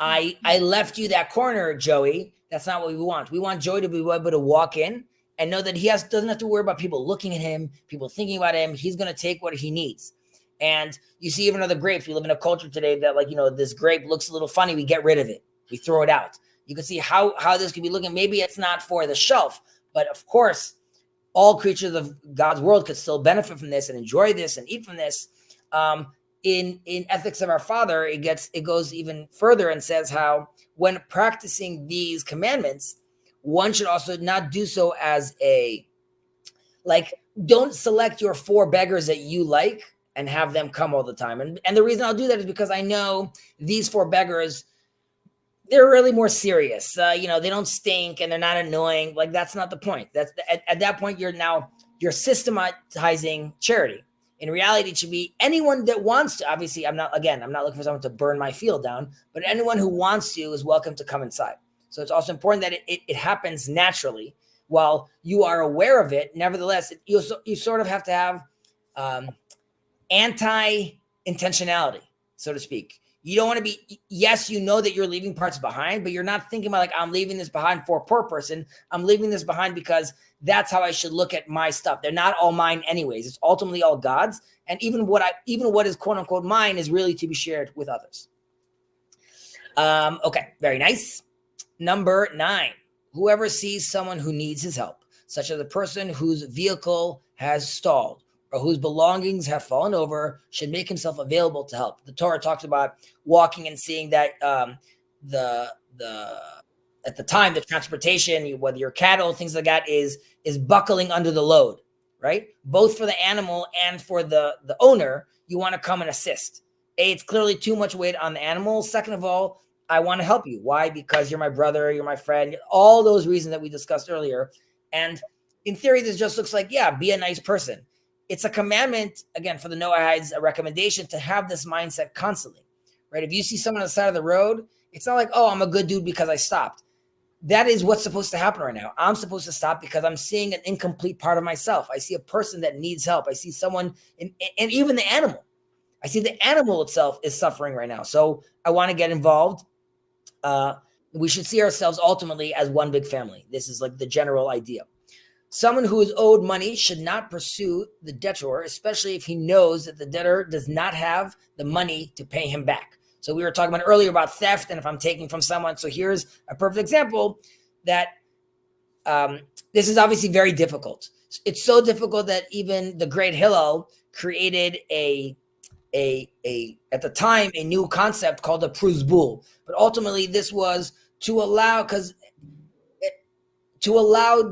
I left you that corner, Joey, that's not what we want. We want Joey to be able to walk in and know that he doesn't have to worry about people looking at him, people thinking about him. He's going to take what he needs. And you see even other grapes. We live in a culture today that, like, this grape looks a little funny. We get rid of it. We throw it out. You can see how this could be looking. Maybe it's not for the shelf, but of course, all creatures of God's world could still benefit from this and enjoy this and eat from this. In Ethics of Our Father, it goes even further and says how when practicing these commandments, one should also not do so as don't select your 4 beggars that you like and have them come all the time. And the reason I'll do that is because I know these 4 beggars, they're really more serious. They don't stink and they're not annoying. Like, that's not the point. That's at that point, you're systematizing charity. In reality, it should be anyone that wants to. Obviously, I'm not looking for someone to burn my field down, but anyone who wants to is welcome to come inside. So it's also important that it happens naturally while you are aware of it. Nevertheless, you sort of have to have anti-intentionality, so to speak. You don't want to be, yes, you know that you're leaving parts behind, but you're not thinking about like, I'm leaving this behind for a poor person. I'm leaving this behind because that's how I should look at my stuff. They're not all mine anyways. It's ultimately all God's. And even what is quote unquote mine is really to be shared with others. Okay, very nice. Number 9, whoever sees someone who needs his help, such as a person whose vehicle has stalled or whose belongings have fallen over, should make himself available to help. The Torah talks about walking and seeing that at the time, the transportation, whether your cattle, things like that, is buckling under the load, right? Both for the animal and for the owner, you want to come and assist. It's clearly too much weight on the animal. Second of all, I want to help you. Why? Because you're my brother, you're my friend, all those reasons that we discussed earlier. And in theory, this just looks like, be a nice person. It's a commandment, again, for the Noahides, a recommendation to have this mindset constantly, right? If you see someone on the side of the road, it's not like, I'm a good dude because I stopped. That is what's supposed to happen right now. I'm supposed to stop because I'm seeing an incomplete part of myself. I see a person that needs help. I see someone, and even the animal. I see the animal itself is suffering right now. So I want to get involved. We should see ourselves ultimately as one big family. This is like the general idea. Someone who is owed money should not pursue the debtor, especially if he knows that the debtor does not have the money to pay him back. So we were talking about earlier about theft and if I'm taking from someone. So here's a perfect example that this is obviously very difficult. It's so difficult that even the great Hillel created at the time, a new concept called a pruzbul. But ultimately this was to allow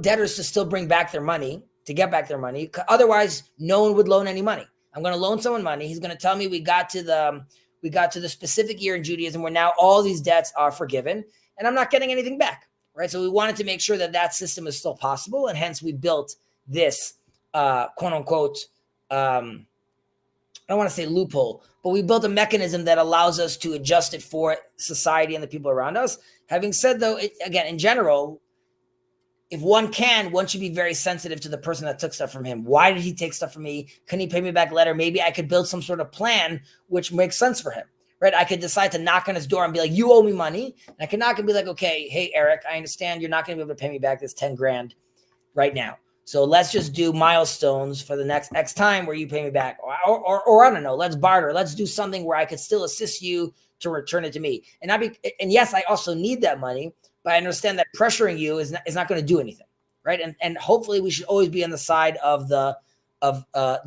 debtors to still bring back their money, to get back their money. Otherwise, no one would loan any money. I'm going to loan someone money. He's going to tell me we got to the specific year in Judaism where now all these debts are forgiven, and I'm not getting anything back, right? So we wanted to make sure that system is still possible, and hence we built this quote unquote, I don't want to say loophole, but we built a mechanism that allows us to adjust it for society and the people around us. Having said though, again, in general, if one should be very sensitive to the person that took stuff from him. Why did he take stuff from me? Can he pay me back later? Maybe I could build some sort of plan which makes sense for him, right? I could decide to knock on his door and be like, you owe me money. And I can knock and be like, okay, hey, Eric, I understand you're not going to be able to pay me back this 10 grand right now. So let's just do milestones for the next X time where you pay me back. Or I don't know, let's barter. Let's do something where I could still assist you to return it to me. And yes, I also need that money, but I understand that pressuring you is not going to do anything, right? And hopefully we should always be on the side of the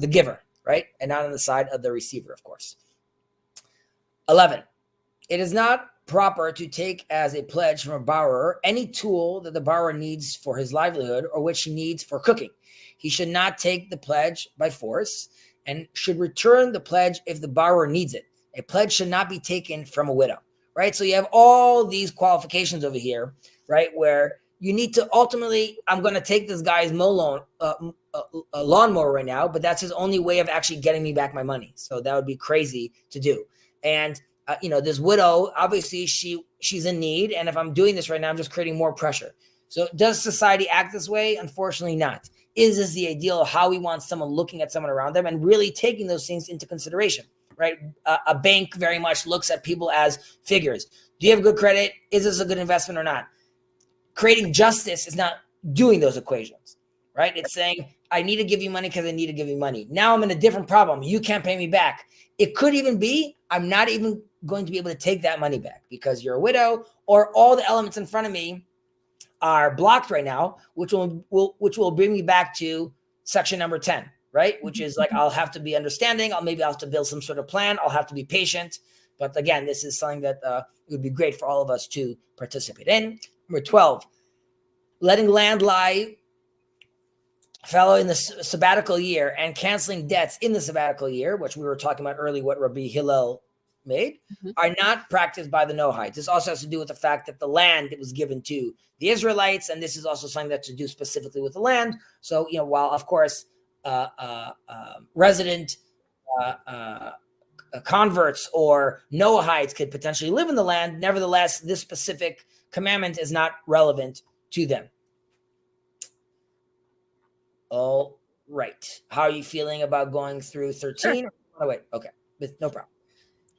giver, right? And not on the side of the receiver, of course. 11, it is not proper to take as a pledge from a borrower any tool that the borrower needs for his livelihood or which he needs for cooking. He should not take the pledge by force. and should return the pledge if the borrower needs it. A pledge should not be taken from a widow, right? So you have all these qualifications over here, right, where you need to ultimately, I'm going to take this guy's lawnmower right now, but that's his only way of actually getting me back my money. So that would be crazy to do. And this widow, obviously she's in need. And if I'm doing this right now, I'm just creating more pressure. So does society act this way? Unfortunately not. Is this the ideal of how we want someone looking at someone around them and really taking those things into consideration, right? A bank very much looks at people as figures. Do you have good credit? Is this a good investment or not? Creating justice is not doing those equations, right? It's saying, I need to give you money because I need to give you money. Now I'm in a different problem. You can't pay me back. It could even be, I'm not even going to be able to take that money back because you're a widow, or all the elements in front of me are blocked right now, which will bring me back to section number 10, right? Which is like, I'll have to be understanding. Maybe I'll have to build some sort of plan. I'll have to be patient. But again, this is something that it would be great for all of us to participate in. Number 12, letting land lie fallow in the sabbatical year and canceling debts in the sabbatical year, which we were talking about earlier, what Rabbi Hillel made, are not practiced by the Noahides. This also has to do with the fact that the land was given to the Israelites, and this is also something that's to do specifically with the land. So, while of course resident converts or Noahides could potentially live in the land, nevertheless, this specific commandment is not relevant to them. All right. How are you feeling about going through 13? Sure. Oh, wait. Okay. No problem.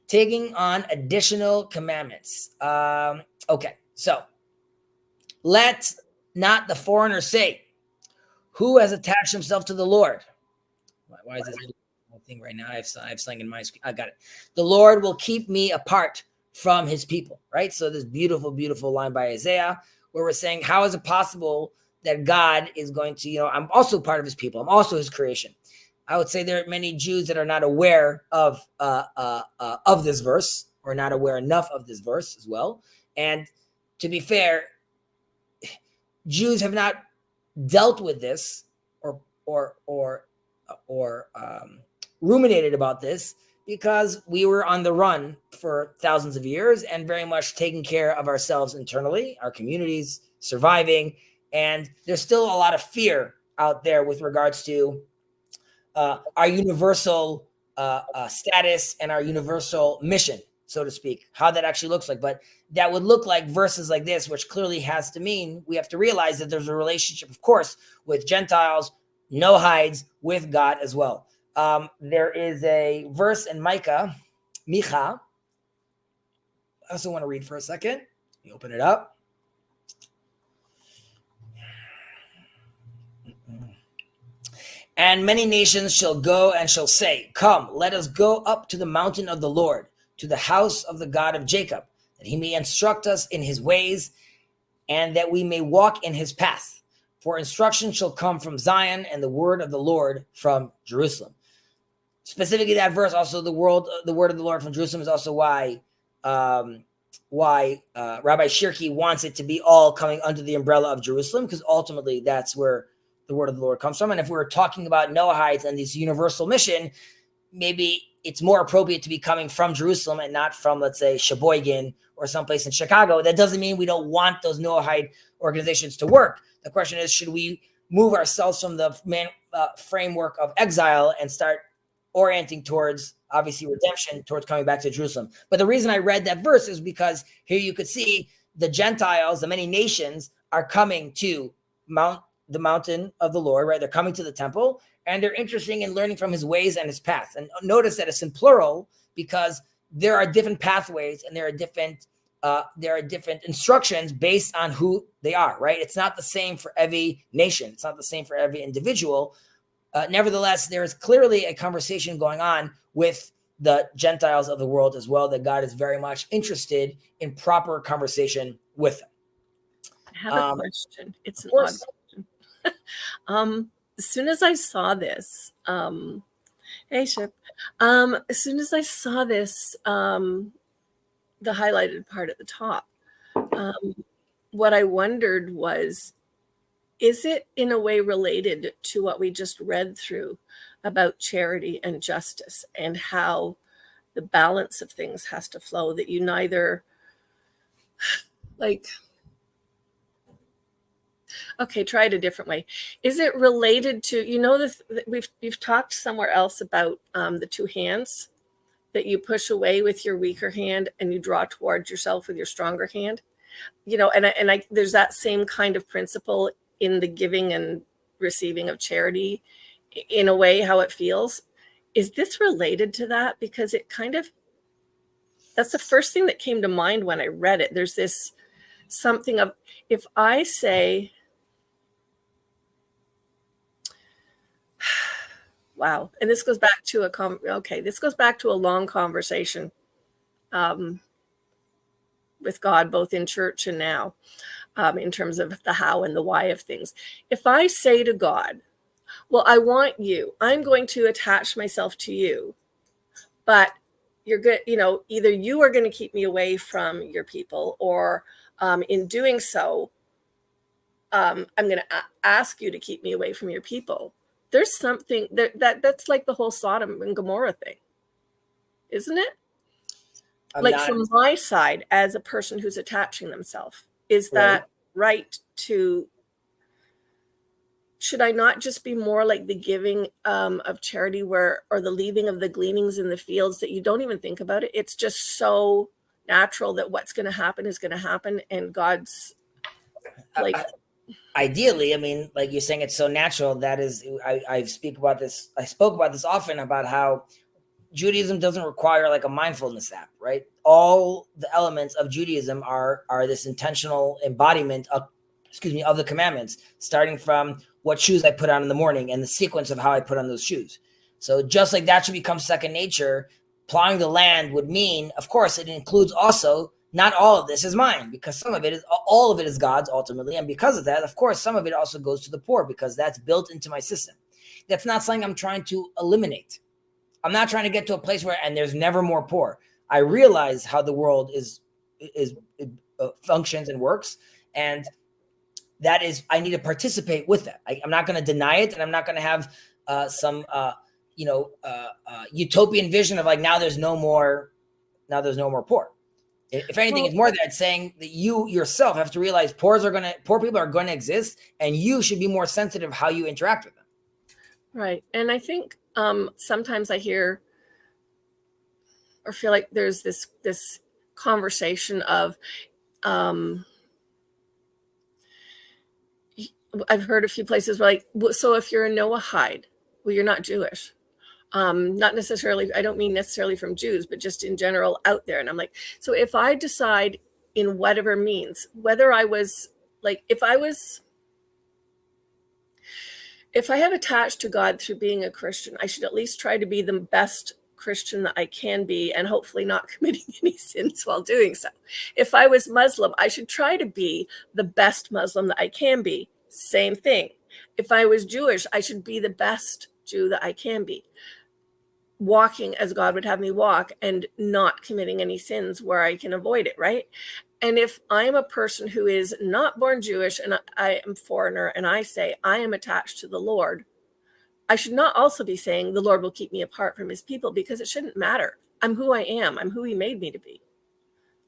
Taking on additional commandments. Okay. So let not the foreigner say, who has attached himself to the Lord? Why is this thing right now? I have something in my screen. I got it. The Lord will keep me apart from his people, right? So this beautiful, beautiful line by Isaiah where we're saying, how is it possible that God is going to, I'm also part of his people. I'm also his creation. I would say there are many Jews that are not aware of this verse, or not aware enough of this verse as well. And to be fair, Jews have not dealt with this or ruminated about this because we were on the run for thousands of years and very much taking care of ourselves internally, our communities, surviving. And there's still a lot of fear out there with regards to our universal status and our universal mission, so to speak, how that actually looks like. But that would look like verses like this, which clearly has to mean we have to realize that there's a relationship, of course, with Gentiles, Noahides, with God as well. There is a verse in Micha. I also want to read for a second. Let me open it up. And many nations shall go and shall say, come, let us go up to the mountain of the Lord, to the house of the God of Jacob, that he may instruct us in his ways, and that we may walk in his path. For instruction shall come from Zion, and the word of the Lord from Jerusalem. Specifically, that verse, also the word of the Lord from Jerusalem, is also why Rabbi Shirky wants it to be all coming under the umbrella of Jerusalem, because ultimately that's where the word of the Lord comes from. And if we're talking about Noahides and this universal mission, maybe it's more appropriate to be coming from Jerusalem and not from, let's say, Sheboygan or someplace in Chicago. That doesn't mean we don't want those Noahide organizations to work. The question is, should we move ourselves from the framework of exile and start orienting towards, obviously, redemption, towards coming back to Jerusalem? But the reason I read that verse is because here you could see the Gentiles, the many nations, are coming to the mountain of the Lord, right? They're coming to the temple, and they're interested in learning from his ways and his paths. And notice that it's in plural because there are different pathways and there are different instructions based on who they are, right? It's not the same for every nation. It's not the same for every individual. Nevertheless, there is clearly a conversation going on with the Gentiles of the world as well, that God is very much interested in proper conversation with them. I have a question. It's an odd question. As soon as I saw this, hey Ship, as soon as I saw this, the highlighted part at the top, what I wondered was, is it in a way related to what we just read through about charity and justice and how the balance of things has to flow, that you neither like, okay, try it a different way. Is it related to, we've talked somewhere else about the two hands, that you push away with your weaker hand and you draw towards yourself with your stronger hand, and there's that same kind of principle in the giving and receiving of charity, in a way, how it feels. Is this related to that? Because it kind of, that's the first thing that came to mind when I read it. There's this something of, if I say, wow, and this goes back to a long conversation with God, both in church and now, in terms of the how and the why of things. If I say to God, well, I want you, I'm going to attach myself to you, but you're good, either you are going to keep me away from your people, or in doing so, I'm going to ask you to keep me away from your people. There's something that's like the whole Sodom and Gomorrah thing, isn't it? From my side, as a person who's attaching themselves, is that right to, should I not just be more like the giving of charity, or the leaving of the gleanings in the fields, that you don't even think about it? It's just so natural that what's going to happen is going to happen, and God's like, ideally, I mean, like you're saying, it's so natural. That is, I spoke about this often, about how Judaism doesn't require like a mindfulness app, right? All the elements of Judaism are this intentional embodiment of the commandments, starting from what shoes I put on in the morning and the sequence of how I put on those shoes. So just like that should become second nature, plowing the land would mean, of course, it includes also, not all of this is mine, because all of it is God's ultimately. And because of that, of course, some of it also goes to the poor, because that's built into my system. That's not something I'm trying to eliminate. I'm not trying to get to a place where, and there's never more poor. I realize how the world functions and works. And that is, I need to participate with that. I'm not going to deny it. And I'm not going to have some utopian vision of like, now there's no more poor. If anything, it's more that saying that you yourself have to realize poor people are going to exist, and you should be more sensitive how you interact with them. Right. And I think sometimes I hear or feel like there's this conversation of, I've heard a few places where like, so if you're a Noahide, well, you're not Jewish. Not necessarily, I don't mean necessarily from Jews, but just in general out there. And I'm like, so if I decide in whatever means, whether I was like, if I have attached to God through being a Christian, I should at least try to be the best Christian that I can be, and hopefully not committing any sins while doing so. If I was Muslim, I should try to be the best Muslim that I can be. Same thing. If I was Jewish, I should be the best Jew that I can be, walking as God would have me walk and not committing any sins where I can avoid it, right? And if I'm a person who is not born Jewish and I am foreigner, and I say I am attached to the Lord, I should not also be saying the Lord will keep me apart from his people, because it shouldn't matter. I'm who I am. I'm who he made me to be.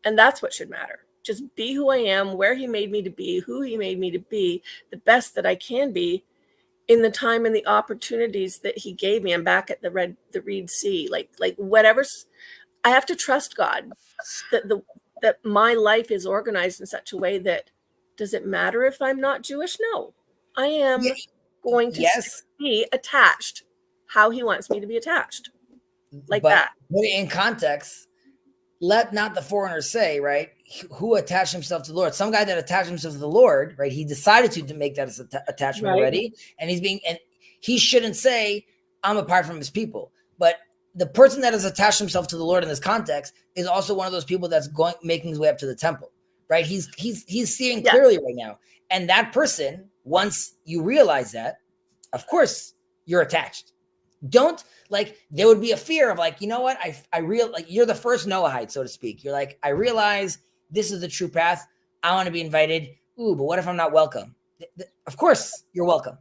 And that's what should matter. Just be who I am, where he made me to be, who he made me to be, the best that I can be in the time and the opportunities that he gave me. I'm back at the Reed Sea, like whatever's, I have to trust God that my life is organized in such a way that, does it matter if I'm not Jewish? No, I am going to be attached how he wants me to be attached, like that. Put it in context. Let not the foreigner say, right, who attached himself to the Lord. Some guy that attached himself to the Lord, right, he decided to make that attachment already, and he shouldn't say, I'm apart from his people. But the person that has attached himself to the Lord in this context is also one of those people that's making his way up to the temple, right? He's seeing clearly right now. And that person, once you realize that, of course, you're attached. Don't, like, there would be a fear of like, you know what? I you're the first Noahide, so to speak. You're like, I realize this is the true path. I want to be invited. Ooh, but what if I'm not welcome? Of course you're welcome.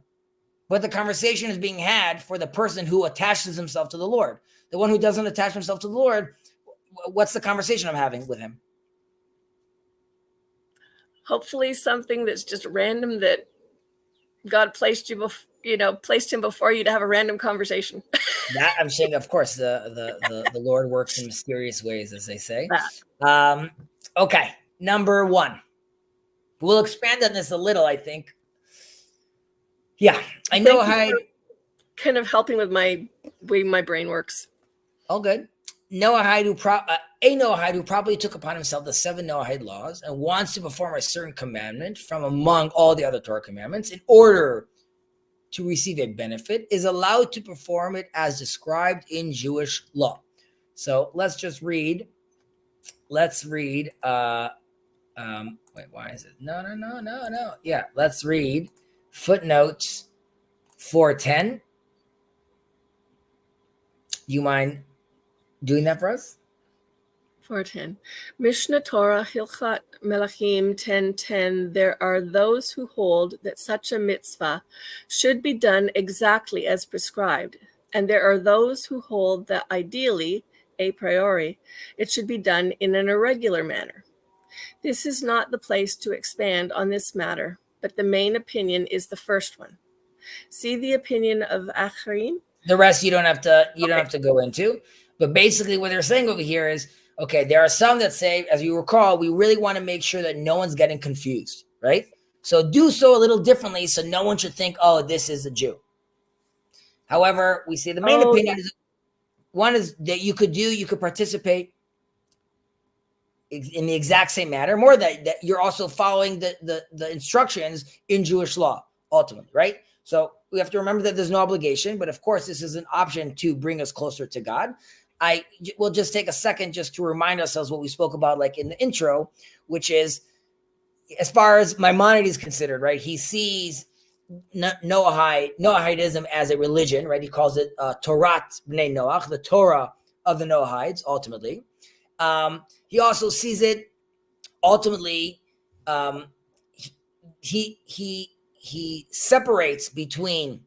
but the conversation is being had for the person who attaches himself to the Lord. The one who doesn't attach himself to the Lord, what's the conversation I'm having with him? Hopefully something that's just random, that God placed you placed him before you to have a random conversation. That I'm saying, of course, the Lord works in mysterious ways, as they say. That. Okay, number 1. We'll expand on this a little, I think. Yeah, I know how kind of helping with my way my brain works. All good. Noahide who probably took upon himself the 7 Noahide laws and wants to perform a certain commandment from among all the other Torah commandments in order to receive a benefit is allowed to perform it as described in Jewish law. So let's just read. Let's read. Wait, why is it? No. Yeah, let's read footnotes 410. You mind doing that for us? 410. Mishnah Torah Hilchat Melachim 10:10. There are those who hold that such a mitzvah should be done exactly as prescribed, and there are those who hold that ideally, a priori, it should be done in an irregular manner. This is not the place to expand on this matter, but the main opinion is the first one. See the opinion of Acharim. The rest you don't have to go into. But basically what they're saying over here is, okay, there are some that say, as you recall, we really want to make sure that no one's getting confused, right? So do so a little differently so no one should think, oh, this is a Jew. However, we see the main opinion is one is that you could participate in the exact same manner, more that you're also following the instructions in Jewish law, ultimately, right? So we have to remember that there's no obligation, but of course, this is an option to bring us closer to God. I will just take a second just to remind ourselves what we spoke about, like in the intro, which is, as far as Maimonides is considered, right? He sees Noahidism as a religion, right? He calls it Torat Bnei Noach, the Torah of the Noahides, ultimately. He also sees it, ultimately, he separates between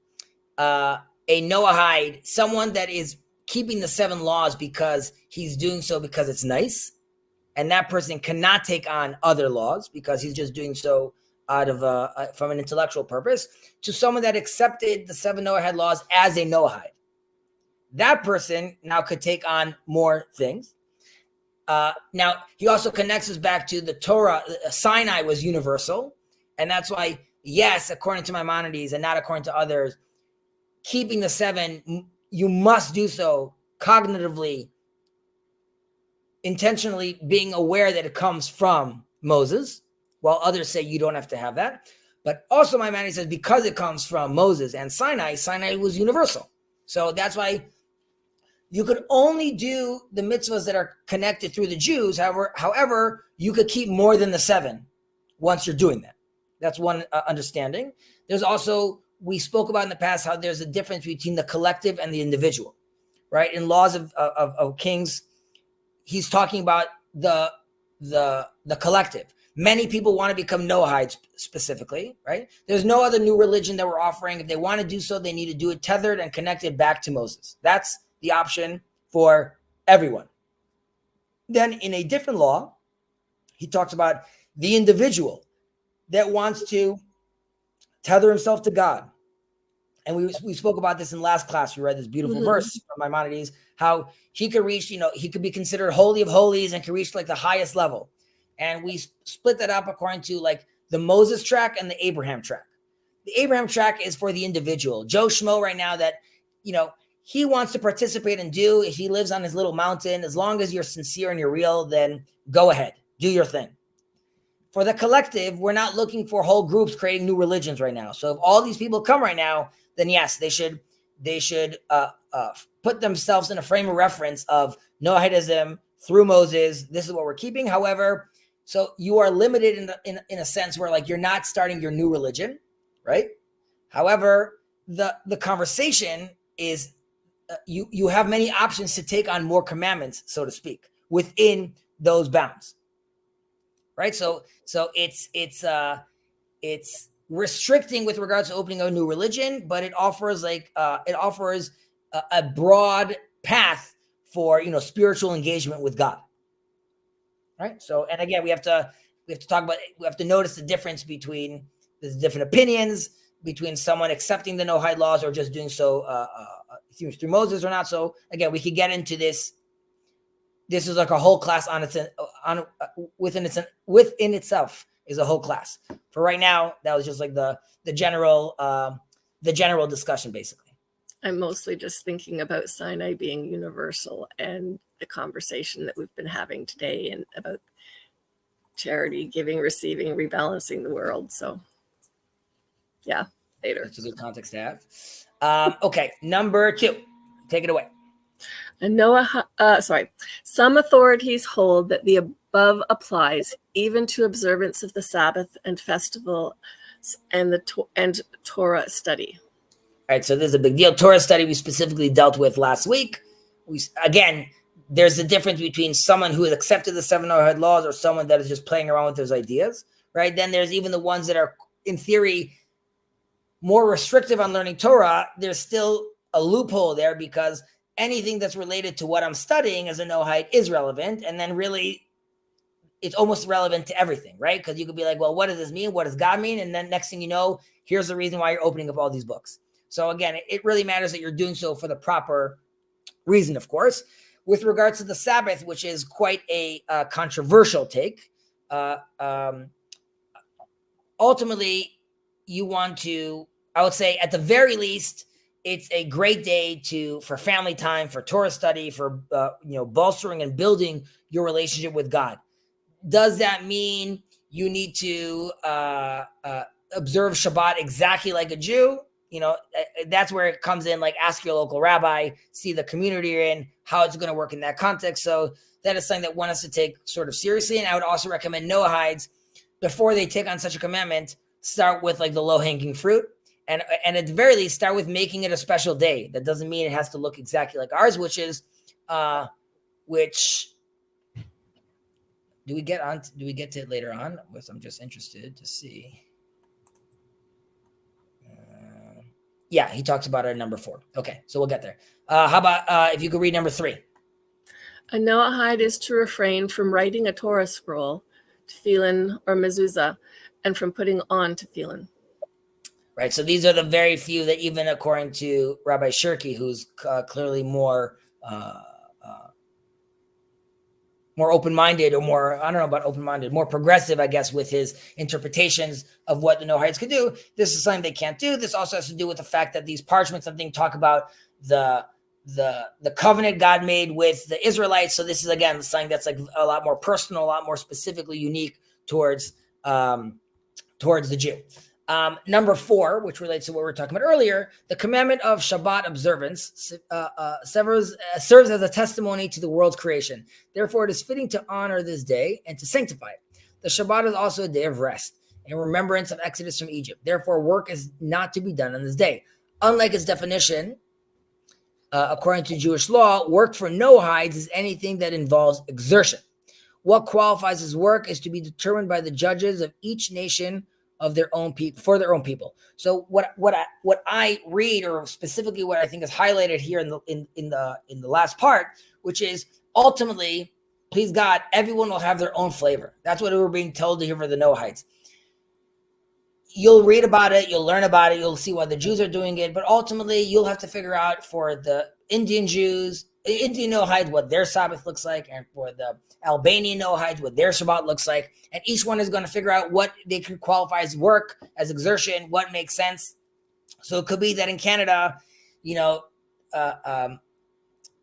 a Noahide, someone that is keeping the 7 laws because he's doing so because it's nice, and that person cannot take on other laws because he's just doing so out of from an intellectual purpose, to someone that accepted the 7 Noahide laws as a Noahide. That person now could take on more things. Now, he also connects us back to the Torah. Sinai was universal, and that's why, yes, according to Maimonides and not according to others, keeping the 7, you must do so cognitively, intentionally, being aware that it comes from Moses, while others say you don't have to have that. But also Maimonides says because it comes from Moses and Sinai was universal. So that's why you could only do the mitzvahs that are connected through the Jews. However, you could keep more than the 7 once you're doing that. That's one understanding. There's also, we spoke about in the past how there's a difference between the collective and the individual, right? In Laws of Kings, he's talking about the collective. Many people want to become Noahides specifically, right? There's no other new religion that we're offering. If they want to do so, they need to do it tethered and connected back to Moses. That's the option for everyone. Then in a different law, he talks about the individual that wants to tether himself to God. And we spoke about this in last class. We read this beautiful verse from Maimonides, how he could reach, he could be considered holy of holies and could reach like the highest level. And we split that up according to like the Moses track and the Abraham track. The Abraham track is for the individual. Joe Schmo right now that, he wants to participate and do, if he lives on his little mountain, as long as you're sincere and you're real, then go ahead, do your thing. For the collective, we're not looking for whole groups creating new religions right now. So if all these people come right now, then yes, they should put themselves in a frame of reference of Noahidism through Moses. This is what we're keeping. However, so you are limited in a sense where like you're not starting your new religion, right? However, the conversation is you have many options to take on more commandments, so to speak, within those bounds, right? So it's restricting with regards to opening a new religion, but it offers a broad path for spiritual engagement with God. Right. So, and again, we have to notice the difference between the different opinions between someone accepting the Noahide laws or just doing so through Moses or not. So again, we could get into this. This is like a whole class within itself is a whole class. For right now, that was just like the general discussion, basically. I'm mostly just thinking about Sinai being universal and the conversation that we've been having today and about charity, giving, receiving, rebalancing the world. So yeah, later. That's a good context to have. Okay, number 2. Take it away. And some authorities hold that the above applies even to observance of the Sabbath and festival and Torah study. All right, so this is a big deal. Torah study we specifically dealt with last week. There's a difference between someone who has accepted the 7 Noahide laws or someone that is just playing around with those ideas, right? Then there's even the ones that are, in theory, more restrictive on learning Torah. There's still a loophole there because anything that's related to what I'm studying as a Noahide is relevant. And then really, it's almost relevant to everything, right? Because you could be like, well, what does this mean? What does God mean? And then next thing you know, here's the reason why you're opening up all these books. So again, it really matters that you're doing so for the proper reason, of course. With regards to the Sabbath, which is quite a controversial take, ultimately, you want to, I would say, at the very least, it's a great day for family time, for Torah study, for bolstering and building your relationship with God. Does that mean you need to observe Shabbat exactly like a Jew? That's where it comes in, like ask your local rabbi, see the community you're in, how it's going to work in that context. So that is something that one has to take sort of seriously. And I would also recommend Noahides, before they take on such a commandment, start with like the low-hanging fruit. And at the very least, start with making it a special day. That doesn't mean it has to look exactly like ours, which do we get to it later on? I'm just interested to see. Yeah, he talks about it in number 4. Okay, so we'll get there. How about if you could read number 3? A Noahide is to refrain from writing a Torah scroll, tefillin, or mezuzah, and from putting on tefillin. Right, so these are the very few that even according to Rabbi Shirky, who's clearly more open-minded, or more, I don't know about open-minded, more progressive, I guess, with his interpretations of what the Noahides could do. This is something they can't do. This also has to do with the fact that these parchments, I think, talk about the covenant God made with the Israelites. So this is, again, something that's like a lot more personal, a lot more specifically unique towards the Jew. Number 4, which relates to what we were talking about earlier, the commandment of Shabbat observance serves as a testimony to the world's creation. Therefore, it is fitting to honor this day and to sanctify it. The Shabbat is also a day of rest, in remembrance of Exodus from Egypt. Therefore, work is not to be done on this day. Unlike its definition, according to Jewish law, work for Noahides is anything that involves exertion. What qualifies as work is to be determined by the judges of each nation of their own people, for their own people. So what I read, or specifically what I think is highlighted here in the last part, which is ultimately, please God, everyone will have their own flavor. That's what we're being told to hear for the Noahides. You'll read about it, you'll learn about it, you'll see why the Jews are doing it, but ultimately you'll have to figure out for the Indian Noahides what their Sabbath looks like, and for the Albanian Noahides what their Shabbat looks like, and each one is going to figure out what they can qualify as work, as exertion, what makes sense. So it could be that in Canada,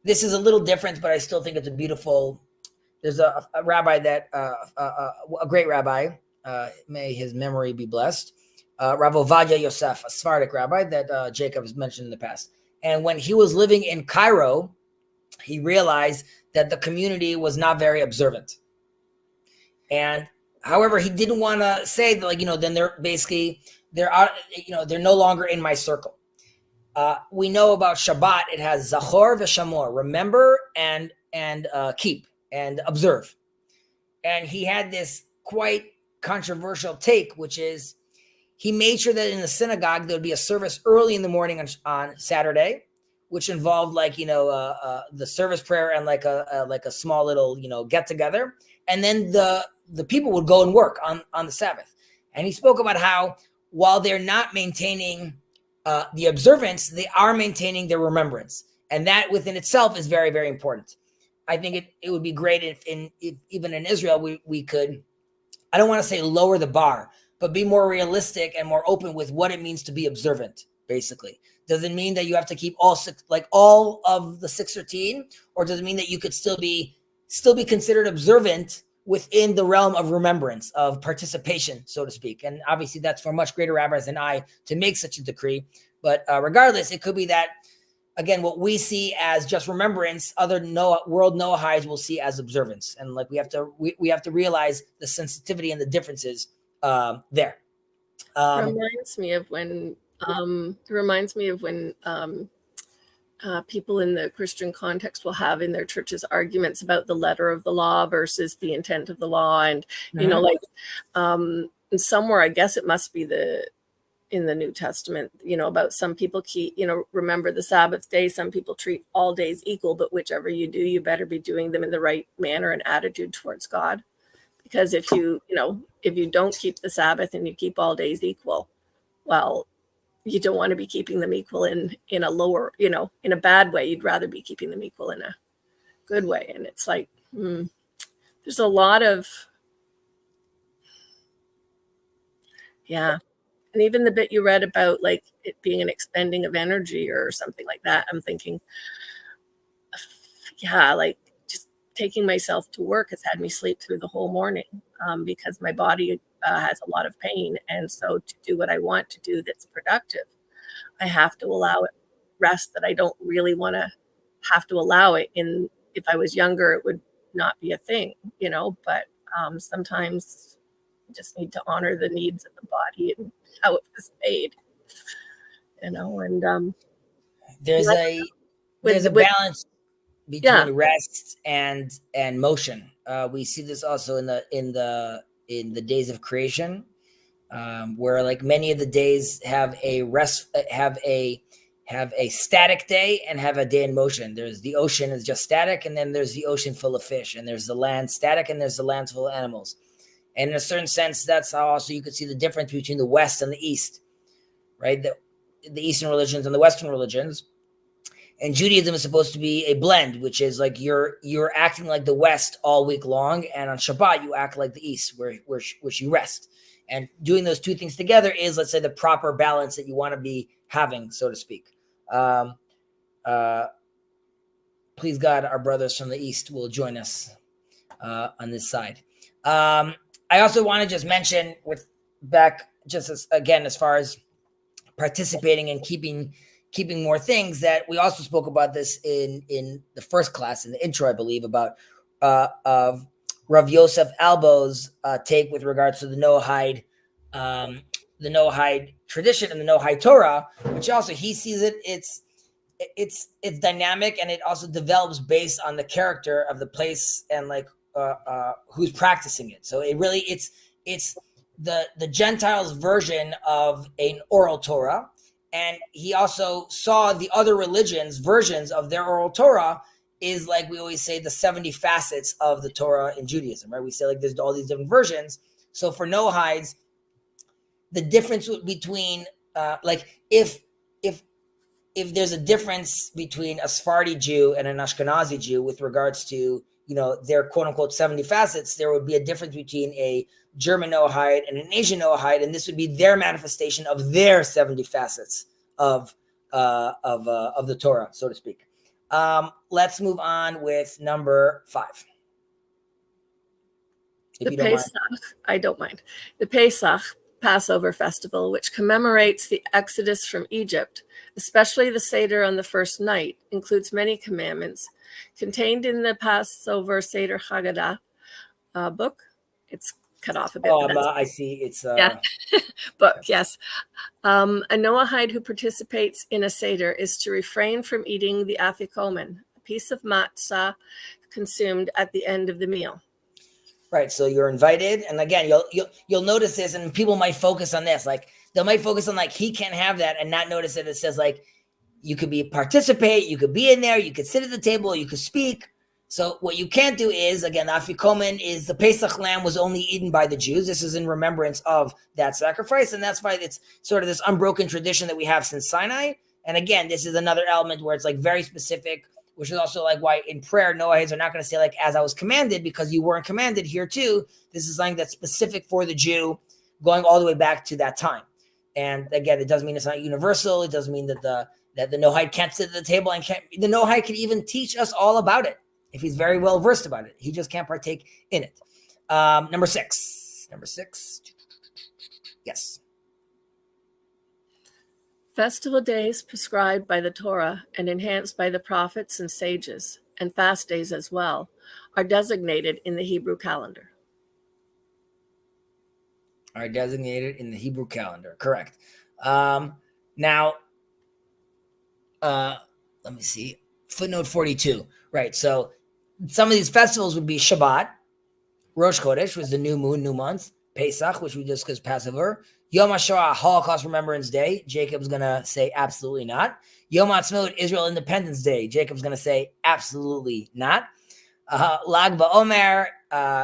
this is a little different, but I still think it's a beautiful. There's a rabbi that a great rabbi, may his memory be blessed, Rav Ovadia Yosef, a Sephardic rabbi that Jacob has mentioned in the past. And when he was living in Cairo, he realized that the community was not very observant. And however, he didn't want to say that, then they're no longer in my circle. We know about Shabbat. It has Zachor v'Shamor, remember and keep and observe. And he had this quite controversial take, which is he made sure that in the synagogue there would be a service early in the morning on Saturday, which involved the service prayer and like a small little get together, and then the people would go and work on the Sabbath. And he spoke about how while they're not maintaining the observance, they are maintaining their remembrance, and that within itself is very, very important. I think it would be great if even in Israel we could, I don't want to say lower the bar, but be more realistic and more open with what it means to be observant. Basically, does it mean that you have to keep all of the 613, or does it mean that you could still be considered observant within the realm of remembrance, of participation, so to speak? And obviously, that's for much greater rabbis than I to make such a decree. But regardless, it could be that, again, what we see as just remembrance, other world Noahides will see as observance, and like we have to realize the sensitivity and the differences there. Reminds me of when people in the Christian context will have in their churches arguments about the letter of the law versus the intent of the law, and and somewhere I guess it must be in the New Testament, about some people remember the Sabbath day. Some people treat all days equal, but whichever you do, you better be doing them in the right manner and attitude towards God. Because if you don't keep the Sabbath and you keep all days equal, well, you don't want to be keeping them equal in a lower, in a bad way. You'd rather be keeping them equal in a good way. And it's like, there's a lot of, yeah. And even the bit you read about like it being an expending of energy or something like that, I'm thinking, like just taking myself to work has had me sleep through the whole morning because my body has a lot of pain. And so to do what I want to do that's productive, I have to allow it rest that I don't really want to have to allow it. If I was younger, it would not be a thing, but sometimes you just need to honor the needs of the body and how it was made, and there's a balance between rest and motion. We see this also in the days of creation, where like many of the days have a static day and have a day in motion. There's the ocean is just static, and then there's the ocean full of fish, and there's the land static, and there's the land full of animals. And in a certain sense, that's how also you could see the difference between the West and the East, right? The Eastern religions and the Western religions. And Judaism is supposed to be a blend, which is like you're acting like the West all week long, and on Shabbat you act like the East, where you rest. And doing those two things together is, let's say, the proper balance that you want to be having, so to speak. Please God, our brothers from the East will join us on this side. I also want to just mention as far as participating and keeping more things, that we also spoke about this in the first class, in the intro, I believe, about of Rav Yosef Albo's take with regards to the Noahide tradition and the Noahide Torah, which also he sees it's dynamic, and it also develops based on the character of the place and like who's practicing it. So it's the Gentiles' version of an oral Torah. And he also saw the other religions' versions of their oral Torah is, like we always say, the 70 facets of the Torah in Judaism, right? We say like there's all these different versions. So for Noahides, the difference between if there's a difference between a Sephardi Jew and an Ashkenazi Jew with regards to their quote unquote 70 facets, there would be a difference between a German Noahide and an Asian Noahide, and this would be their manifestation of their 70 facets of the Torah, so to speak. Let's move on with number 5. The Pesach, I don't mind. The Pesach, Passover festival, which commemorates the Exodus from Egypt, especially the Seder on the first night, includes many commandments contained in the Passover Seder Haggadah book. It's cut off a bit. I see. It's book. Yes. A Noahide who participates in a Seder is to refrain from eating the afikomen, a piece of matzah consumed at the end of the meal. Right. So you're invited. And again, you'll notice this, and people might focus on this. Like they might focus on like he can't have that and not notice that it says like you could participate, you could be in there, you could sit at the table, you could speak. So what you can't do is, again, the Afikomen is the Pesach lamb was only eaten by the Jews. This is in remembrance of that sacrifice. And that's why it's sort of this unbroken tradition that we have since Sinai. And again, this is another element where it's like very specific, which is also like why in prayer, Noahides are not going to say like, as I was commanded, because you weren't commanded here too. This is something that's specific for the Jew going all the way back to that time. And again, it doesn't mean it's not universal. It doesn't mean that the Noahide can't sit at the table and the Noahide can even teach us all about it if he's very well versed about it. He just can't partake in it. Number six. Yes. Festival days prescribed by the Torah and enhanced by the prophets and sages, and fast days as well, are designated in the Hebrew calendar. Are designated in the Hebrew calendar. Correct. Now, let me see. Footnote 42. Right. So some of these festivals would be Shabbat, Rosh Chodesh was the new moon, new month, Pesach, which we discussed Passover, Yom HaShoah, Holocaust Remembrance Day. Jacob's going to say absolutely not. Yom HaAtzmaut, Israel Independence Day. Jacob's going to say absolutely not. Lag BaOmer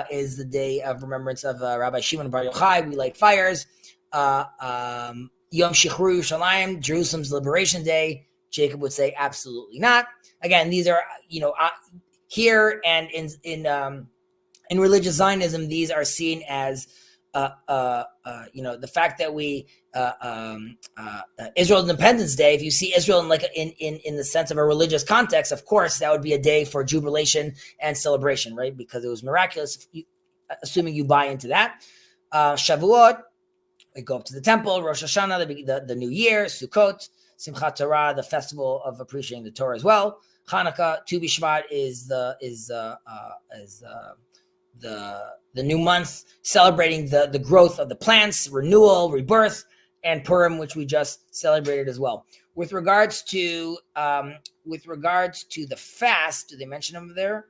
is the day of remembrance of Rabbi Shimon Bar Yochai. We light fires. Yom Shichru Yerushalayim, Jerusalem's Liberation Day. Jacob would say absolutely not. Again, these are, here and in religious Zionism, these are seen as, the fact that we Israel Independence Day. If you see Israel in the sense of a religious context, of course, that would be a day for jubilation and celebration, right? Because it was miraculous. Assuming you buy into that, Shavuot, we go up to the temple. Rosh Hashanah, the new year. Sukkot, Simchat Torah, the festival of appreciating the Torah as well. Hanukkah, Tu B'Shvat is the new month, celebrating the growth of the plants, renewal, rebirth, and Purim, which we just celebrated as well. With regards to the fast, do they mention them there?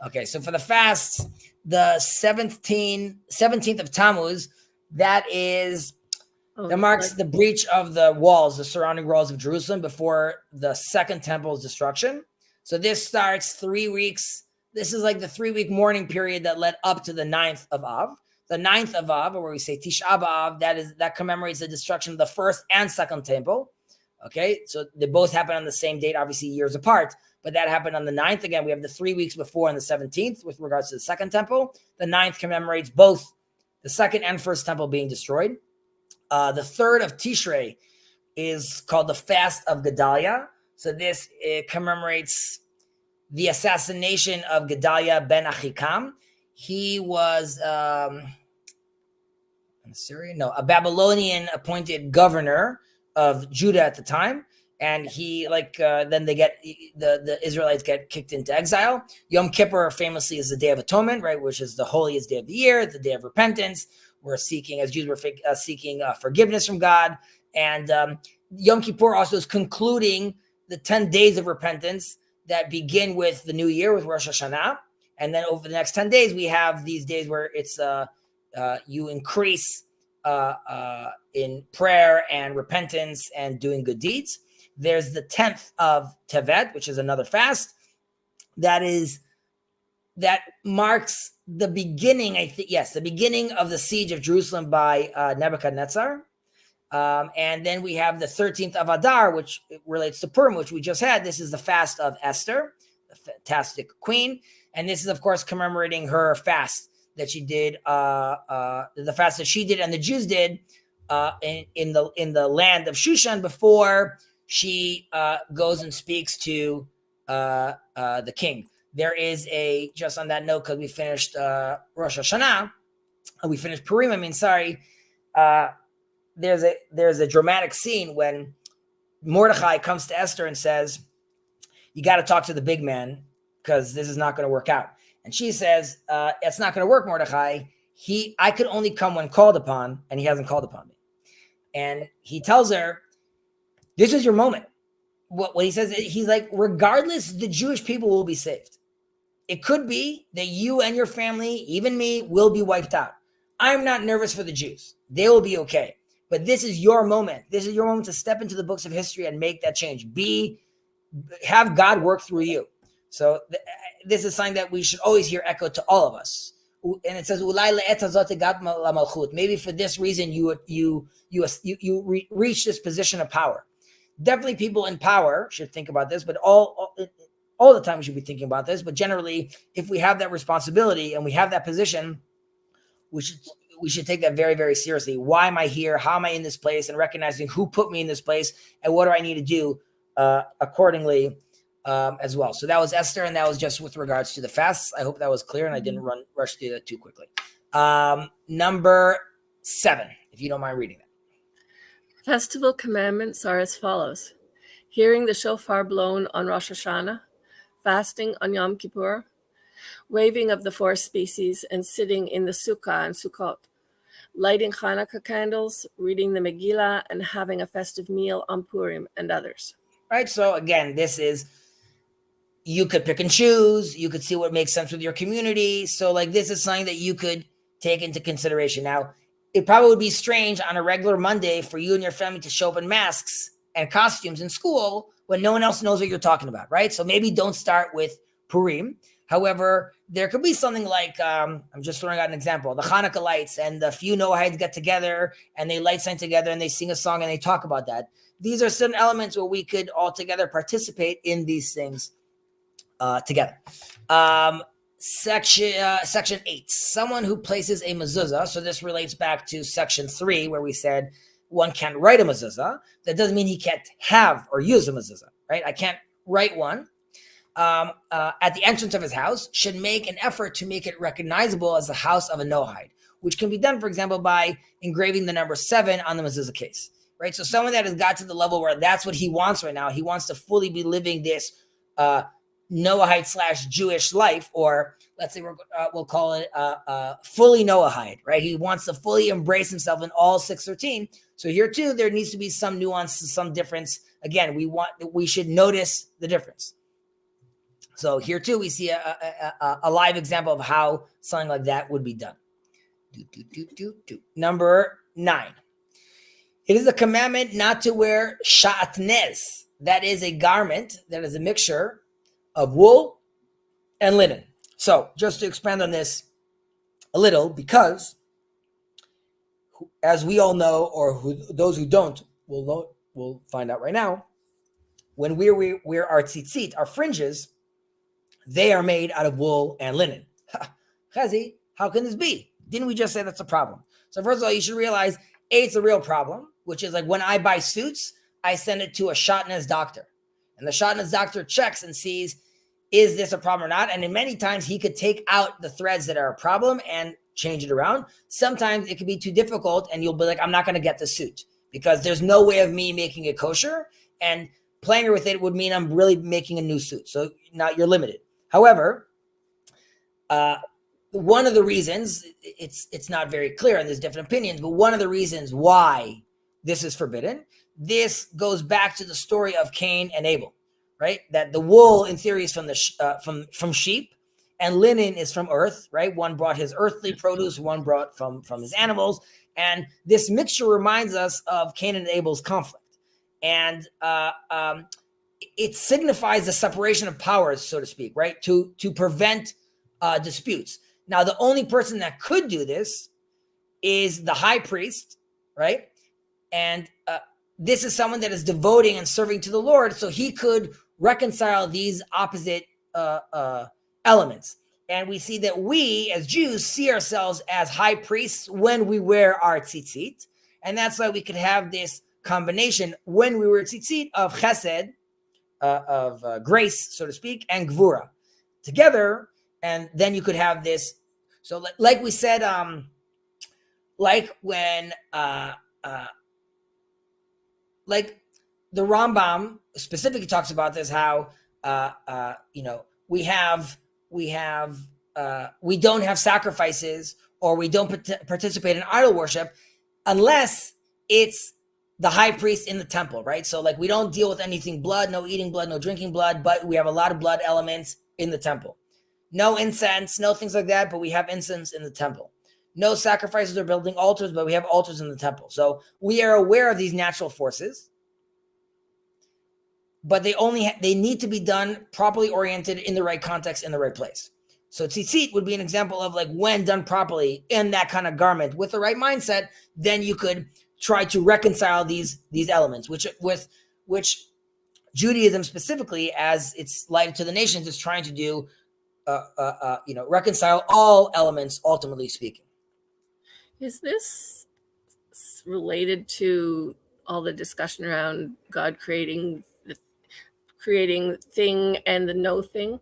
Okay, so for the fasts, the 17th of Tammuz, that marks the breach of the walls, the surrounding walls of Jerusalem before the second temple's destruction. So this starts 3 weeks. This is like the 3-week mourning period that led up to the 9th of Av. The 9th of Av, or where we say Tisha B'Av, that commemorates the destruction of the first and second temple. Okay, so they both happen on the same date, obviously years apart, but that happened on the 9th. Again, we have the 3 weeks before on the 17th with regards to the second temple. The 9th commemorates both the second and first temple being destroyed. The 3rd of Tishrei is called the Fast of Gedaliah. So this commemorates the assassination of Gedaliah ben Achikam. He was a Babylonian appointed governor of Judah at the time. And he then they get the Israelites get kicked into exile. Yom Kippur famously is the Day of Atonement, right, which is the holiest day of the year, the day of repentance. We're seeking, as Jews, we're seeking forgiveness from God. And Yom Kippur also is concluding the 10 days of repentance that begin with the new year, with Rosh Hashanah. And then over the next 10 days, we have these days where it's you increase in prayer and repentance and doing good deeds. There's the 10th of Tevet, which is another fast. That marks the beginning, the beginning of the siege of Jerusalem by Nebuchadnezzar. And then we have the 13th of Adar, which relates to Purim, which we just had. This is the fast of Esther, the fantastic queen. And this is, of course, commemorating her fast that she did, the fast that she did and the Jews did in the land of Shushan before she goes and speaks to the king. There is just on that note, because we finished Rosh Hashanah, we finished Purim, there's a dramatic scene when Mordechai comes to Esther and says, you got to talk to the big man because this is not going to work out. And she says, it's not going to work, Mordechai. I could only come when called upon, and he hasn't called upon me. And he tells her, this is your moment. What he says, he's like, regardless, the Jewish people will be saved. it could be that you and your family, even me, will be wiped out. I'm not nervous for the Jews. They will be okay. But this is your moment. This is your moment to step into the books of history and make that change. Have God work through you. So this is something that we should always hear echoed to all of us. And it says, maybe for this reason you reach this position of power. Definitely people in power should think about this, but all the time we should be thinking about this. But generally, if we have that responsibility and we have that position, we should take that very, very seriously. Why am I here? How am I in this place? And recognizing who put me in this place and what do I need to do accordingly as well. So that was Esther, and that was just with regards to the fasts. I hope that was clear and I didn't rush through that too quickly. Number 7, if you don't mind reading that. Festival commandments are as follows: hearing the shofar blown on Rosh Hashanah, fasting on Yom Kippur, waving of the 4 species, and sitting in the Sukkah and Sukkot, lighting Hanukkah candles, reading the Megillah, and having a festive meal on Purim, and others. Right. So again, this is, you could pick and choose. You could see what makes sense with your community. So like, this is something that you could take into consideration. Now, it probably would be strange on a regular Monday for you and your family to show up in masks and costumes in school when no one else knows what you're talking about, right? So maybe don't start with Purim. However, there could be something like, I'm just throwing out an example, the Hanukkah lights, and the few Noahides get together and they light sign together and they sing a song and they talk about that. These are certain elements where we could all together participate in these things together. Section 8, someone who places a mezuzah. So this relates back to section 3, where we said one can't write a mezuzah. That doesn't mean he can't have or use a mezuzah, right? I can't write one. At the entrance of his house, should make an effort to make it recognizable as the house of a Noahide, which can be done, for example, by engraving the number 7 on the mezuzah case, right? So someone that has got to the level where that's what he wants right now, he wants to fully be living this Noahide / Jewish life, or let's say we'll call it fully Noahide, right? He wants to fully embrace himself in all 613. So here too, there needs to be some nuance, some difference. Again, we should notice the difference. So here too, we see a live example of how something like that would be done. Number 9. It is a commandment not to wear shatnez. That is a garment that is a mixture of wool and linen. So just to expand on this a little, because as we all know, or those who don't will find out right now, when we wear our tzitzit, our fringes, they are made out of wool and linen. Chazi, how can this be? Didn't we just say that's a problem? So first of all, you should realize, it's a real problem, which is like when I buy suits, I send it to a shatnez doctor. And the shatnez doctor checks and sees, is this a problem or not? And in many times, he could take out the threads that are a problem and change it around. Sometimes it could be too difficult, and you'll be like, I'm not going to get the suit because there's no way of me making it kosher. And playing with it would mean I'm really making a new suit. So now you're limited. However, one of the reasons, it's not very clear, and there's different opinions, but one of the reasons why this is forbidden, this goes back to the story of Cain and Abel, right? That the wool, in theory, is from from sheep, and linen is from earth, right? One brought his earthly produce, one brought from his animals, and this mixture reminds us of Cain and Abel's conflict, and it signifies the separation of powers, so to speak, right? To prevent disputes. Now, the only person that could do this is the high priest, right? And this is someone that is devoting and serving to the Lord, so he could reconcile these opposite elements. And we see that we, as Jews, see ourselves as high priests when we wear our tzitzit. And that's why we could have this combination when we wear tzitzit of chesed, of grace, so to speak, and gvura together. And then you could have this. So like we said, like when, like the Rambam specifically talks about this, how, we don't have sacrifices, or we don't participate in idol worship unless it's the high priest in the temple, right? So like we don't deal with anything blood, no eating blood, no drinking blood, but we have a lot of blood elements in the temple. No incense, no things like that, but we have incense in the temple. No sacrifices or building altars, but we have altars in the temple. So we are aware of these natural forces, but they need to be done properly oriented in the right context, in the right place. So tzitzit would be an example of like when done properly in that kind of garment with the right mindset, then you could try to reconcile these elements, which Judaism specifically, as its light to the nations, is trying to do, reconcile all elements, ultimately speaking. Is this related to all the discussion around God creating the thing and the no thing?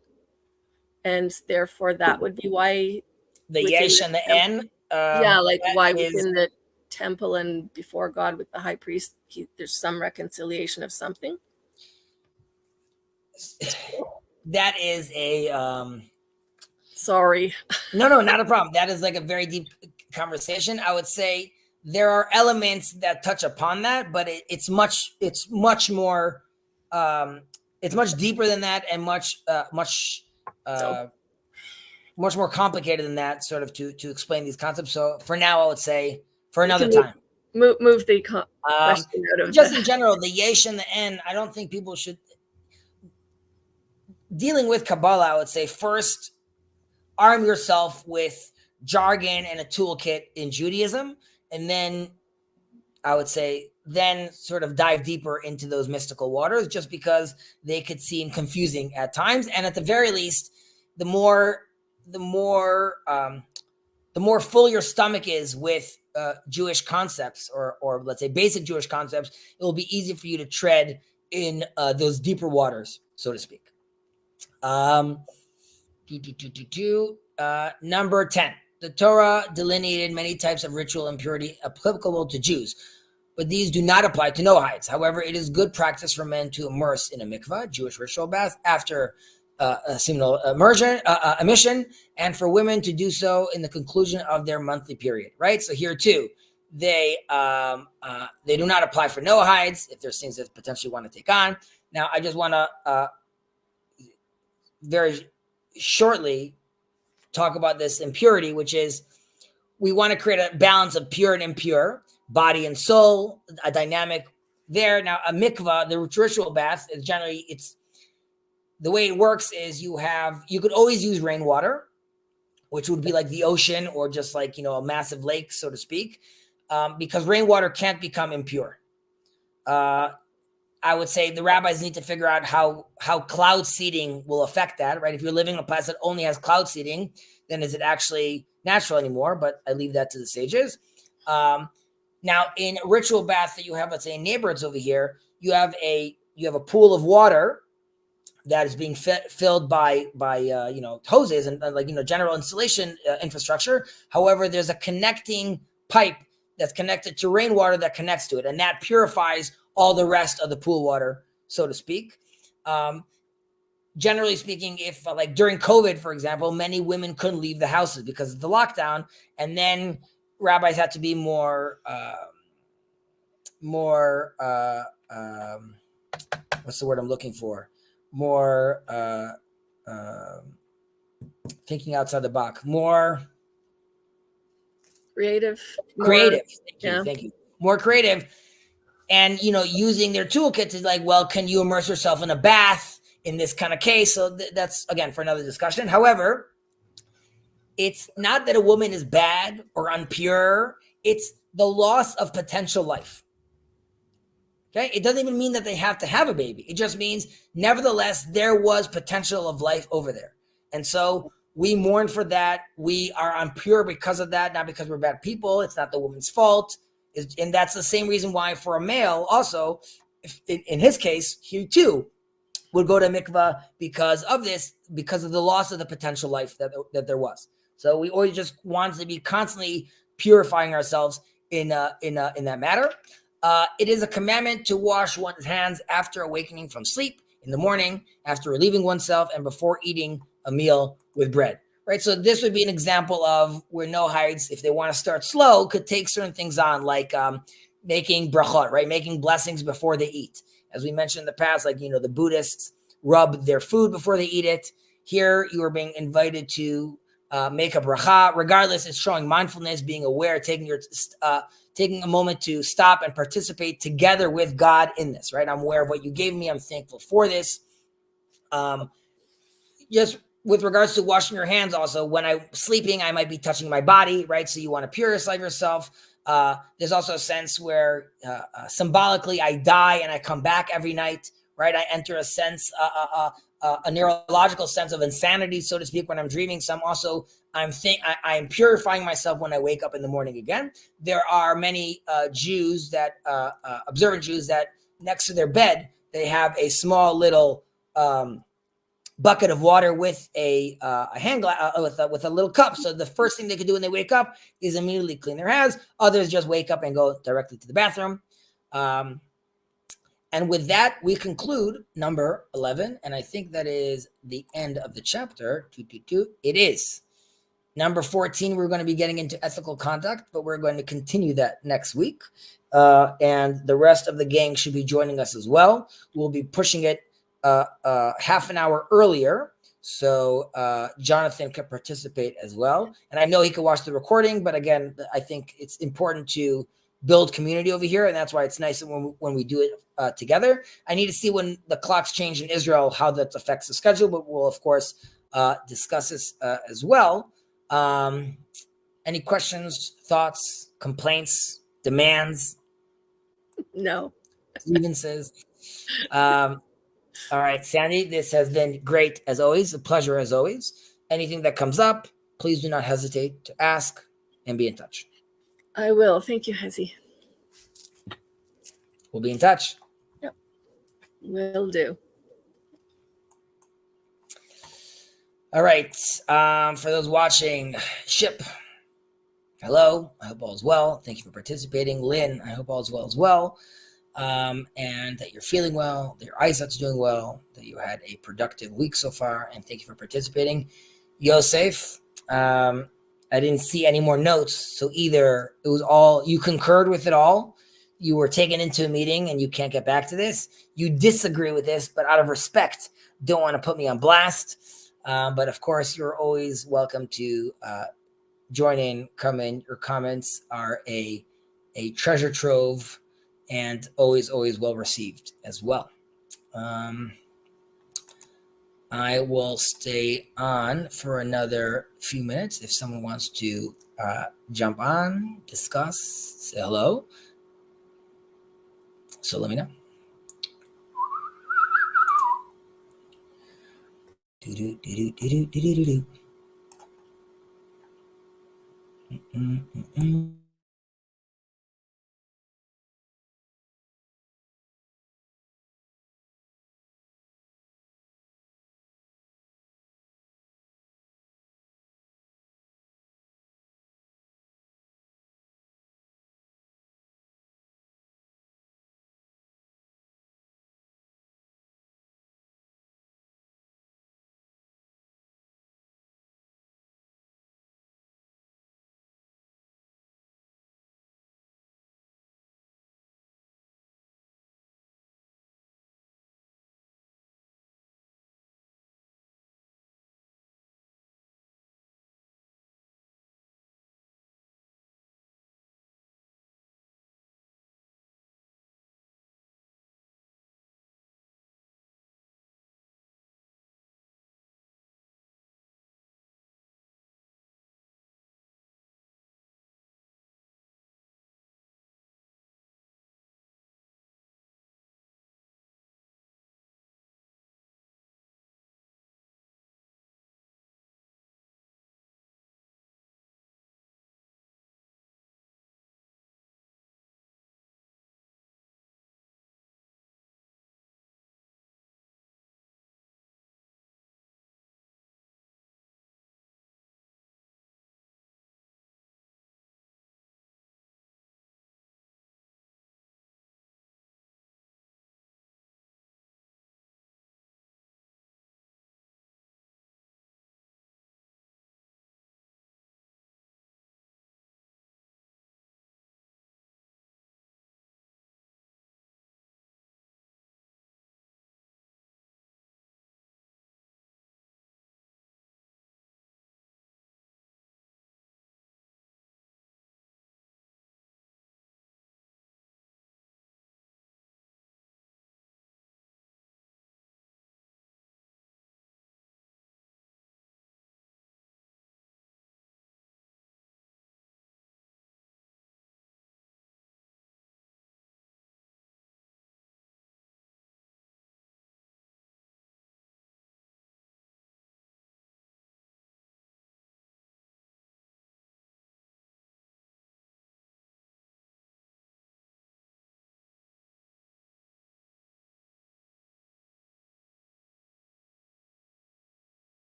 And therefore that would be why the yesh and the en. Why within the temple and before God with the high priest, there's some reconciliation of something. That is a sorry. No, not a problem. That is like a very deep conversation. I would say there are elements that touch upon that, but it's much more it's much deeper than that, and much more complicated than that, sort of to explain these concepts. So for now, I would say for another time. Move the question out of just in general, the yesh and the en. I don't think people should, dealing with Kabbalah, I would say first arm yourself with jargon and a toolkit in Judaism, and then I would say then sort of dive deeper into those mystical waters, just because they could seem confusing at times. And at the very least, the more full your stomach is with Jewish concepts, or let's say basic Jewish concepts, it will be easy for you to tread in those deeper waters, so to speak. Number 10. The Torah delineated many types of ritual impurity applicable to Jews, but these do not apply to Noahides. However, it is good practice for men to immerse in a mikvah, Jewish ritual bath, after a seminal emission, and for women to do so in the conclusion of their monthly period, right? So here too, they do not apply for Noahides if there's things that potentially want to take on. Now, I just want to very shortly talk about this impurity, which is we want to create a balance of pure and impure, body and soul, a dynamic there. Now, a mikvah, the ritual bath, is generally, it's the way it works is you could always use rainwater, which would be like the ocean or just like, a massive lake, so to speak, because rainwater can't become impure. I would say the rabbis need to figure out how cloud seeding will affect that, right? If you're living in a place that only has cloud seeding, then is it actually natural anymore? But I leave that to the sages. Now, in a ritual bath that you have, let's say in neighborhoods over here, you have a pool of water that is being filled by hoses and general installation infrastructure. However, there's a connecting pipe that's connected to rainwater that connects to it, and that purifies all the rest of the pool water, so to speak. Generally speaking, if like during COVID, for example, many women couldn't leave the houses because of the lockdown, and then rabbis had to be more what's the word I'm looking for? More thinking outside the box, more creative. Thank you. More creative. And, using their toolkit to like, well, can you immerse yourself in a bath in this kind of case? So that's, again, for another discussion. However, it's not that a woman is bad or impure. It's the loss of potential life. Okay. It doesn't even mean that they have to have a baby. It just means, nevertheless, there was potential of life over there. And so we mourn for that. We are impure because of that, not because we're bad people. It's not the woman's fault. And that's the same reason why for a male also, in his case, he too would go to mikvah because of this, because of the loss of the potential life that there was. So we always just want to be constantly purifying ourselves in that matter. It is a commandment to wash one's hands after awakening from sleep, in the morning, after relieving oneself, and before eating a meal with bread. Right, so this would be an example of where Noahides, if they want to start slow, could take certain things on, like making brachot, right, making blessings before they eat. As we mentioned in the past, like, the Buddhists rub their food before they eat it. Here, you are being invited to make a bracha. Regardless, it's showing mindfulness, being aware, taking a moment to stop and participate together with God in this, right? I'm aware of what you gave me. I'm thankful for this. Just with regards to washing your hands also, when I'm sleeping, I might be touching my body, right? So you want to purify yourself. There's also a sense where symbolically I die and I come back every night, right? I enter a sense, a neurological sense of insanity, so to speak, when I'm dreaming. So I'm purifying myself when I wake up in the morning again. There are many Jews that, observant Jews, that next to their bed, they have a small little bucket of water with a hand glass, with a little cup. So the first thing they could do when they wake up is immediately clean their hands. Others just wake up and go directly to the bathroom. And with that, we conclude number 11. And I think that is the end of the chapter. It is. Number 14, we're going to be getting into ethical conduct, but we're going to continue that next week. And the rest of the gang should be joining us as well. We'll be pushing it half an hour earlier, so Jonathan can participate as well. And I know he can watch the recording, but again, I think it's important to build community over here, and that's why it's nice when we do it together. I need to see when the clocks change in Israel, how that affects the schedule, but we'll, of course, discuss this as well. Any questions, thoughts, complaints, demands? No. Grievances? All right, Sandy, this has been great as always, a pleasure as always. Anything that comes up, please do not hesitate to ask and be in touch. I will. Thank you, Hezi. We'll be in touch. Yep. Will do. All right, for those watching, Ship, hello, I hope all is well. Thank you for participating. Lynn, I hope all is well as well. And that you're feeling well, that your eyesight's doing well, that you had a productive week so far, and thank you for participating. Yosef, I didn't see any more notes, so either it was all, you concurred with it all, you were taken into a meeting and you can't get back to this, you disagree with this, but out of respect, don't want to put me on blast. But of course, you're always welcome to join in, come in. Your comments are a treasure trove, and always well received as well. I will stay on for another few minutes. If someone wants to jump on, discuss, say hello. So let me know.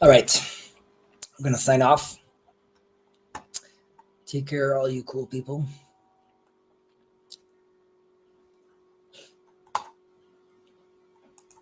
All right. I'm going to sign off. Take care, all you cool people.